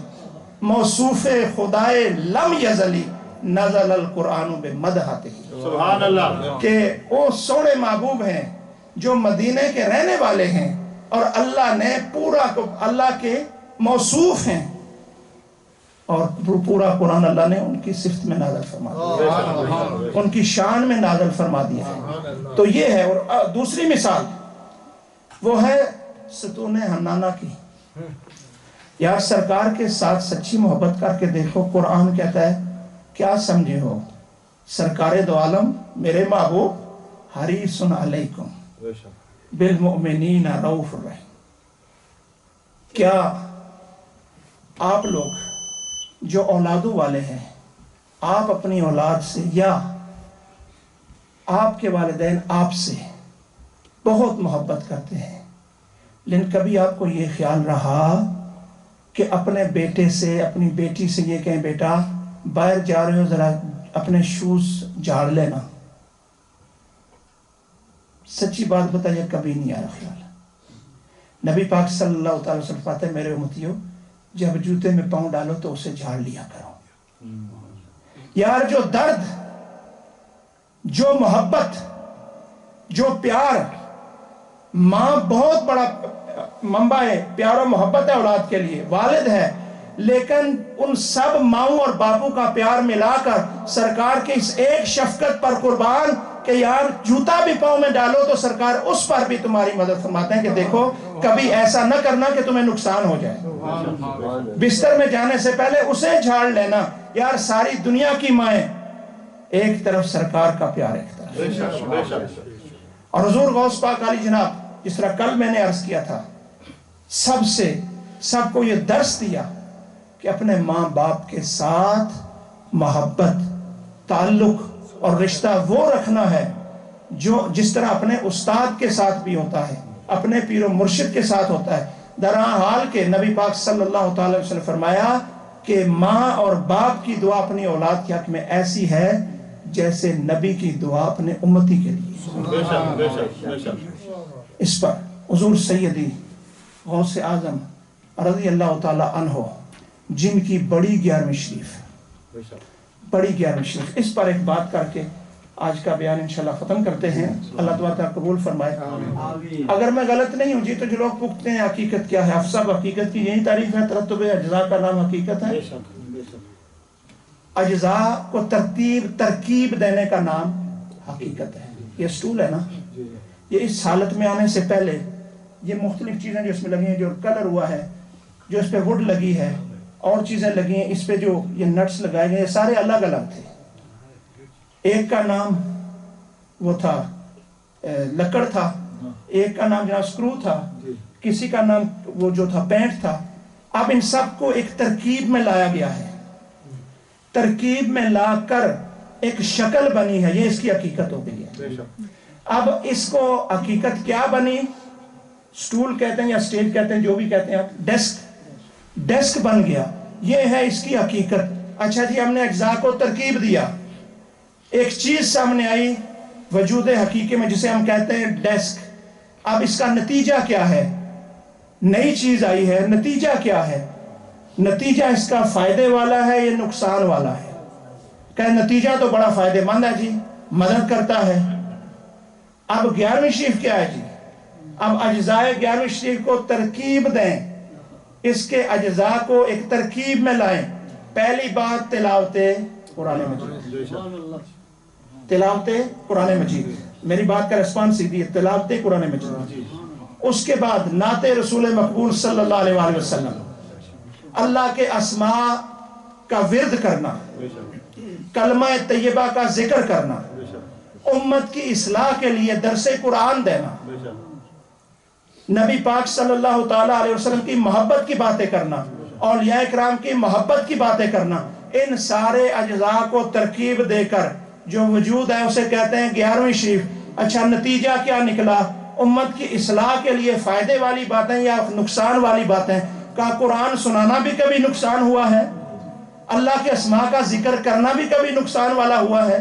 موصوف خدائے لم یزلی نزل القرآن بمدحتہ، سبحان اللہ۔ کہ وہ سونے محبوب ہیں جو مدینے کے رہنے والے ہیں اور اللہ نے پورا اللہ کے موصوف ہیں، اور پورا قرآن اللہ نے ان کی صفت میں نازل فرما دیا، ان کی شان میں نازل فرما دیا ہے۔ تو یہ ہے۔ اور دوسری مثال وہ ہے ستون حنانہ کی، یار سرکار کے ساتھ سچی محبت کر کے دیکھو، قرآن کہتا ہے کیا سمجھے ہو، سرکار دو عالم میرے محبوب حریص علیکم بالمؤمنین رؤوف الرحیم۔ کیا آپ لوگ جو اولادوں والے ہیں، آپ اپنی اولاد سے یا آپ کے والدین آپ سے بہت محبت کرتے ہیں، لیکن کبھی آپ کو یہ خیال رہا کہ اپنے بیٹے سے اپنی بیٹی سے یہ کہیں بیٹا باہر جا رہے ہو ذرا اپنے شوز جھاڑ لینا؟ سچی بات بتائیے کبھی نہیں آیا خیال؟ نبی پاک صلی اللہ تعالی وسلم فرماتے ہیں میرے امتیو جب جوتے میں پاؤں ڈالو تو اسے جھاڑ لیا کرو۔ یار جو درد، جو محبت، جو پیار، ماں بہت بڑا منبع ہے، پیار و محبت ہے اولاد کے لیے، والد ہے، لیکن ان سب ماؤں اور باپوں کا پیار ملا کر سرکار کے اس ایک شفقت پر قربان کہ یار جوتا بھی پاؤں میں ڈالو تو سرکار اس پر بھی تمہاری مدد فرماتے ہیں کہ دیکھو کبھی ایسا نہ کرنا کہ تمہیں نقصان ہو جائے، بستر میں جانے سے پہلے اسے جھاڑ لینا۔ یار ساری دنیا کی مائیں ایک طرف، سرکار کا پیار ایک طرف، اور حضور غوث پاک علی جناب جس طرح کل میں نے عرض کیا تھا، سب کو یہ درس دیا کہ اپنے ماں باپ کے ساتھ محبت، تعلق اور رشتہ وہ رکھنا ہے جو جس طرح اپنے استاد کے ساتھ بھی ہوتا ہے، اپنے پیر و مرشد کے ساتھ ہوتا ہے۔ درحال کے نبی پاک صلی اللہ تعالی وسلم نے فرمایا کہ ماں اور باپ کی دعا اپنی اولاد کے حق میں ایسی ہے جیسے نبی کی دعا اپنے امتی کے لیے۔ اس پر حضور سیدی غوث اعظم رضی اللہ تعالی عنہ جن کی بڑی 11ویں شریف، بڑی 11ویں شریف، اس پر ایک بات کر کے آج کا بیان انشاءاللہ ختم کرتے ہیں۔ اللہ تعالیٰ قبول فرمائے۔ اگر میں غلط نہیں ہوں جی تو جو لوگ پوچھتے ہیں حقیقت کیا ہے، افسب حقیقت کی یہی تعریف ہے، ترتب اجزاء کا نام حقیقت ہے۔ اجزاء کو ترکیب دینے کا نام حقیقت ہے۔ یہ سٹول ہے نا، یہ اس حالت میں آنے سے پہلے یہ مختلف چیزیں جو اس میں لگی ہیں، جو کلر ہوا ہے، جو اس پہ وڈ لگی ہے، اور چیزیں لگی ہیں اس پہ، جو یہ نٹس لگائے گئے، یہ سارے الگ الگ تھے۔ ایک کا نام وہ تھا لکڑ تھا، ایک کا نام جناب سکرو تھا، کسی کا نام وہ جو تھا پینٹ تھا۔ اب ان سب کو ایک ترکیب میں لایا گیا ہے، ترکیب میں لا کر ایک شکل بنی ہے، یہ اس کی حقیقت ہو گئی ہے۔ اب اس کو حقیقت کیا بنی؟ سٹول کہتے ہیں یا سٹیج کہتے ہیں، جو بھی کہتے ہیں آپ، ڈیسک بن گیا، یہ ہے اس کی حقیقت۔ اچھا جی، ہم نے اجزاء کو ترکیب دیا، ایک چیز سامنے آئی وجود حقیقی میں جسے ہم کہتے ہیں ڈیسک۔ اب اس کا نتیجہ کیا ہے؟ نئی چیز آئی ہے، نتیجہ کیا ہے؟ نتیجہ اس کا فائدے والا ہے یا نقصان والا ہے؟ کہ نتیجہ تو بڑا فائدے مند ہے جی، مدد کرتا ہے۔ اب 11ویں شریف کیا ہے جی؟ اب اجزاء 11ویں شریف کو ترکیب دیں، اس کے اجزاء کو ایک ترکیب میں لائیں۔ پہلی بات تلاوت قرآن مجید، تلاوت قرآن مجید، میری بات کا ریسپانس سیدھی ہے، تلاوت قرآن مجید، اس کے بعد نعت رسول مقبول صلی اللہ علیہ وآلہ وسلم، اللہ کے اسماء کا ورد کرنا، کلمہ طیبہ کا ذکر کرنا، امت کی اصلاح کے لیے درس قرآن دینا، نبی پاک صلی اللہ تعالیٰ علیہ وسلم کی محبت کی باتیں کرنا، اولیاء اکرام کی محبت کی باتیں کرنا، ان سارے اجزاء کو ترکیب دے کر جو وجود ہے اسے کہتے ہیں 11ویں شریف۔ اچھا نتیجہ کیا نکلا؟ امت کی اصلاح کے لیے فائدے والی باتیں یا نقصان والی باتیں؟ کا قرآن سنانا بھی کبھی نقصان ہوا ہے، اللہ کے اسماء کا ذکر کرنا بھی کبھی نقصان والا ہوا ہے،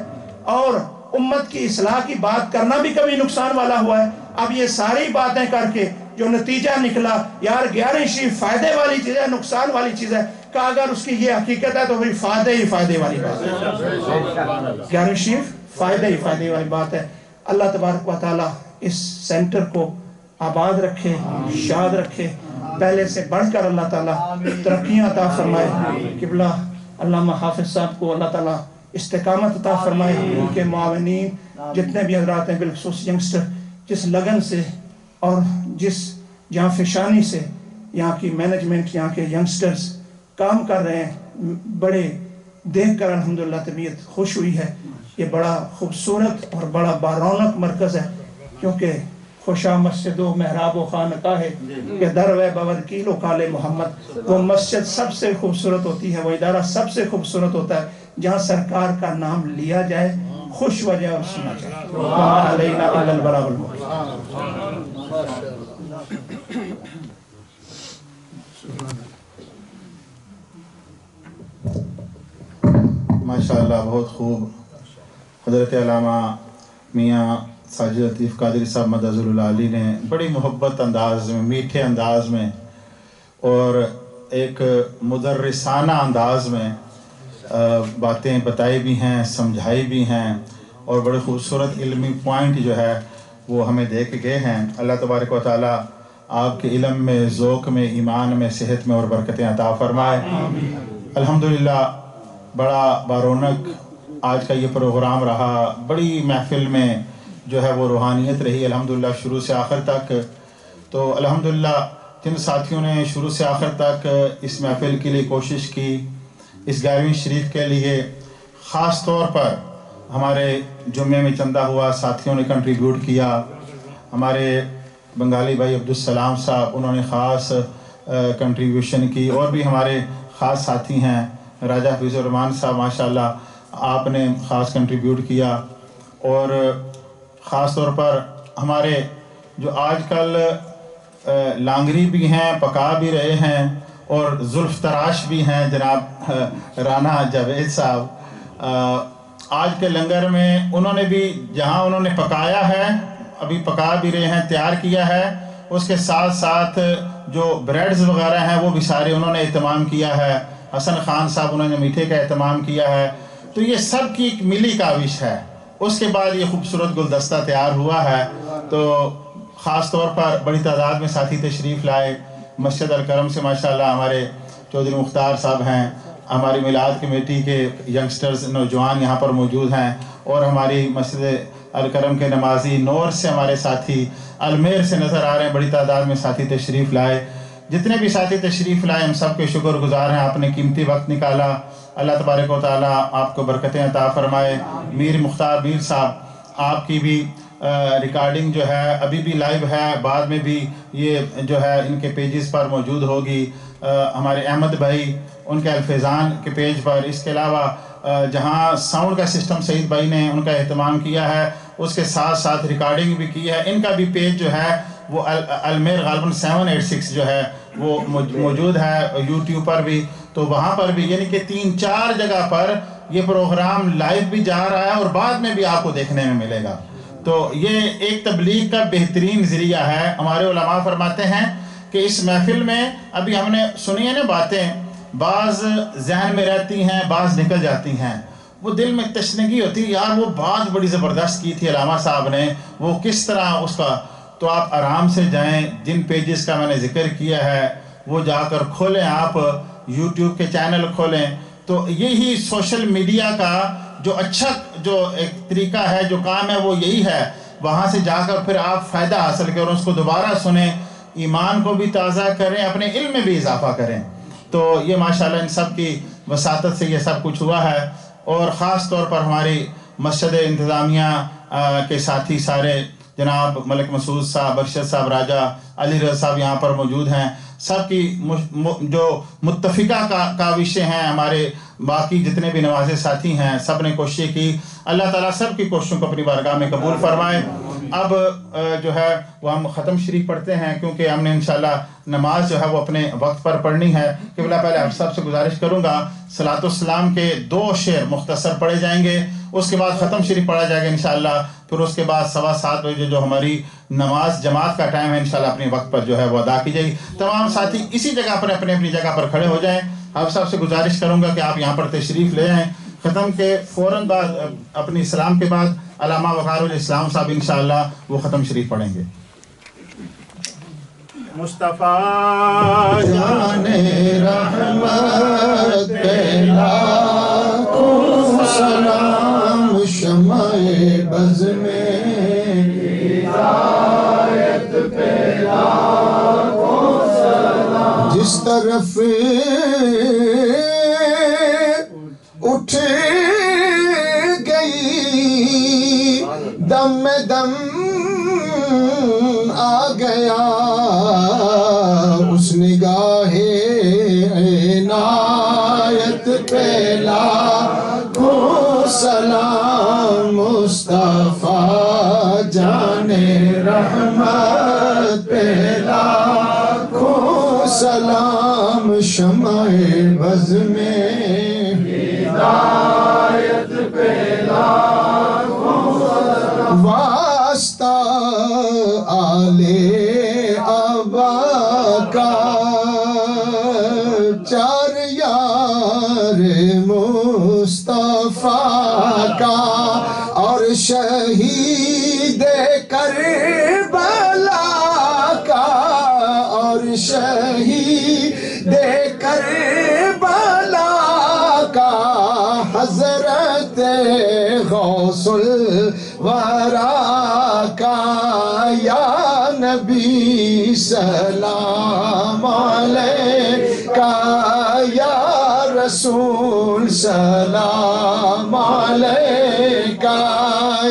اور امت کی اصلاح کی بات کرنا بھی کبھی نقصان والا ہوا ہے۔ اب یہ ساری باتیں کر کے جو نتیجہ نکلا یار 11ویں شریف فائدے والی چیز ہے، نقصان والی چیز ہے، کہ اگر اس کی یہ حقیقت ہے تو پھر فائدے ہی فائدے والی بات ہے، 11ویں شریف فائدے ہی فائدے والی بات ہے۔ اللہ تبارک و تعالی اس سینٹر کو آباد رکھے، شاد رکھے، پہلے سے بڑھ کر اللہ تعالیٰ ترقیاں عطا فرمائے۔ قبلہ علامہ حافظ صاحب کو اللہ تعالیٰ استقامت عطا فرمائے، ان کے معاونین جتنے بھی حضرات ہیں، بالخصوص ینگسٹر، جس لگن سے اور جس جہاں فشانی سے یہاں کی مینجمنٹ، یہاں کے ینگسٹرز کام کر رہے ہیں، بڑے دیکھ کر الحمدللہ طبیعت خوش ہوئی ہے۔ یہ بڑا خوبصورت اور بڑا بارونق مرکز ہے، کیونکہ خوشا مسجد و محراب و خانقاہ ہے کہ در و بورکیل و کال محمد، وہ مسجد سب سے خوبصورت ہوتی ہے، وہ ادارہ سب سے خوبصورت ہوتا ہے جہاں سرکار کا نام لیا جائے، خوش ہوا جائے اور سنا جائے۔ وما علینا الا البلاغ المبین۔ ماشاءاللہ بہت خوب، حضرت علامہ میاں ساجد لطیف قادری صاحب مدظ اللہ علی نے بڑی محبت انداز میں، میٹھے انداز میں اور ایک مدرسانہ انداز میں باتیں بتائی بھی ہیں، سمجھائی بھی ہیں، اور بڑے خوبصورت علمی پوائنٹ جو ہے وہ ہمیں دے کے گئے ہیں۔ اللہ تبارک و تعالیٰ آپ کے علم میں، ذوق میں، ایمان میں، صحت میں اور برکتیں عطا فرمائے۔ الحمدللہ بڑا بارونق آج کا یہ پروگرام رہا، بڑی محفل میں جو ہے وہ روحانیت رہی الحمدللہ شروع سے آخر تک۔ تو الحمدللہ جن ساتھیوں نے شروع سے آخر تک اس محفل کے لیے کوشش کی، اس 11ویں شریف کے لیے خاص طور پر ہمارے جمعے میں چندہ ہوا ساتھیوں نے کنٹریبیوٹ کیا، ہمارے بنگالی بھائی عبدالسلام صاحب انہوں نے خاص کنٹریبیوشن کی، اور بھی ہمارے خاص ساتھی ہیں، راجہ حفیظ الرحمان صاحب ماشاءاللہ آپ نے خاص کنٹریبیوٹ کیا، اور خاص طور پر ہمارے جو آج کل لانگری بھی ہیں، پکا بھی رہے ہیں اور زلف تراش بھی ہیں، جناب رانا جاوید صاحب آج کے لنگر میں انہوں نے بھی جہاں انہوں نے پکایا ہے، ابھی پکا بھی رہے ہیں، تیار کیا ہے، اس کے ساتھ ساتھ جو بریڈز وغیرہ ہیں وہ بھی سارے انہوں نے اہتمام کیا ہے، حسن خان صاحب انہوں نے میٹھے کا اہتمام کیا ہے۔ تو یہ سب کی ایک ملی کاوش ہے، اس کے بعد یہ خوبصورت گلدستہ تیار ہوا ہے۔ تو خاص طور پر بڑی تعداد میں ساتھی تشریف لائے، مسجد الکرم سے ماشاءاللہ ہمارے چودھری مختار صاحب ہیں، ہماری میلاد کمیٹی کے ینگسٹرز نوجوان یہاں پر موجود ہیں، اور ہماری مسجد الکرم کے نمازی نور سے ہمارے ساتھی، المیر سے نظر آ رہے ہیں، بڑی تعداد میں ساتھی تشریف لائے۔ جتنے بھی ساتھی تشریف لائے ہم سب کے شکر گزار ہیں، آپ نے قیمتی وقت نکالا، اللہ تبارک و تعالیٰ آپ کو برکتیں عطا فرمائے۔ میر مختار میر صاحب آپ کی بھی ریکارڈنگ جو ہے ابھی بھی لائیو ہے، بعد میں بھی یہ جو ہے ان کے پیجز پر موجود ہوگی، ہمارے احمد بھائی ان کے الفیضان کے پیج پر، اس کے علاوہ جہاں ساؤنڈ کا سسٹم سعید بھائی نے ان کا اہتمام کیا ہے، اس کے ساتھ ساتھ ریکارڈنگ بھی کی ہے، ان کا بھی پیج جو ہے وہ المیر غالباً 786 جو ہے وہ موجود ہے یوٹیوب پر بھی، تو وہاں پر بھی یعنی کہ 3-4 جگہ پر یہ پروگرام لائیو بھی جا رہا ہے اور بعد میں بھی آپ کو دیکھنے میں ملے گا۔ تو یہ ایک تبلیغ کا بہترین ذریعہ ہے۔ ہمارے علماء فرماتے ہیں کہ اس محفل میں ابھی ہم نے سنی ہے نا باتیں، بعض ذہن میں رہتی ہیں، بعض نکل جاتی ہیں، وہ دل میں تشنگی ہوتی ہے، یار وہ بات بڑی زبردست کی تھی علامہ صاحب نے، وہ کس طرح اس کا، تو آپ آرام سے جائیں، جن پیجز کا میں نے ذکر کیا ہے وہ جا کر کھولیں، آپ یوٹیوب کے چینل کھولیں، تو یہی سوشل میڈیا کا جو اچھا جو ایک طریقہ ہے، جو کام ہے، وہ یہی ہے. وہاں سے جا کر پھر آپ فائدہ حاصل کریں، اس کو دوبارہ سنیں، ایمان کو بھی تازہ کریں، اپنے علم میں بھی اضافہ کریں. تو یہ ماشاءاللہ ان سب کی وساطت سے یہ سب کچھ ہوا ہے. اور خاص طور پر ہماری مسجد انتظامیہ کے ساتھی سارے، جناب ملک مسعود صاحب، ارشد صاحب راجہ، علی رضا صاحب یہاں پر موجود ہیں، سب کی جو متفقہ کاوشیں ہیں، ہمارے باقی جتنے بھی نوازے ساتھی ہیں، سب نے کوشش کی. اللہ تعالیٰ سب کی کوششوں کو اپنی بارگاہ میں قبول فرمائے. اب جو ہے وہ ہم ختم شریف پڑھتے ہیں، کیونکہ ہم نے انشاءاللہ نماز جو ہے وہ اپنے وقت پر پڑھنی ہے. قبلہ پہلے آپ سب سے گزارش کروں گا، صلاۃ السلام کے 2 شعر مختصر پڑھے جائیں گے، اس کے بعد ختم شریف پڑھا جائے گا انشاءاللہ. پھر اس کے بعد 7:15 بجے جو ہماری نماز جماعت کا ٹائم ہے، انشاءاللہ اپنے وقت پر جو ہے وہ ادا کی جائے گی. تمام ساتھی اسی جگہ پر اپنی جگہ پر کھڑے ہو جائیں. آپ سب سے گزارش کروں گا کہ آپ یہاں پر تشریف لے آئیں. ختم کے فوراً بعد اپنی سلام کے بعد علامہ وقار الاسلام صاحب انشاءاللہ وہ ختم شریف پڑھیں گے. مصطفیٰ جان رحمت پہ لاکھوں سلام، شمع بز میں ہدایت پہ لاکھوں سلام. جس طرف اٹھ گئی دم دم آ گیا اس نگاہ عنایت پہ لاکھوں سلام. مصطفیٰ جان رحمت پہ لاکھوں سلام، شمع بز میں ہدایت پہ لاکھوں سلام. واسطہ آل ابا کا 4 یار مصطفیٰ کا، اور شہید کربلا کا، اور شہید کربلا کا، حضرت غوث الورا کا. یا نبی سلام علیکہ، یا رسول سلام علیکہ،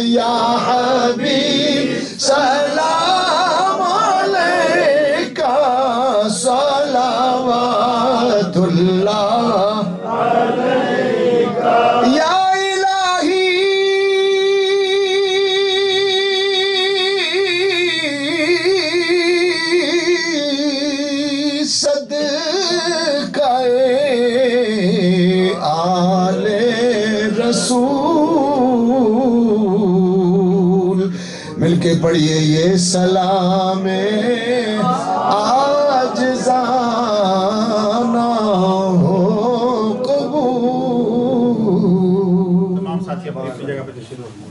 یا حبیب سلام علیکہ. صلوات اللہ یا صدقہ آل رسول. مل کے پڑھیے یہ سلام آج زانا ہو قبول. تمام ساتھی اپنی جگہ پہ تشریف رکھیں.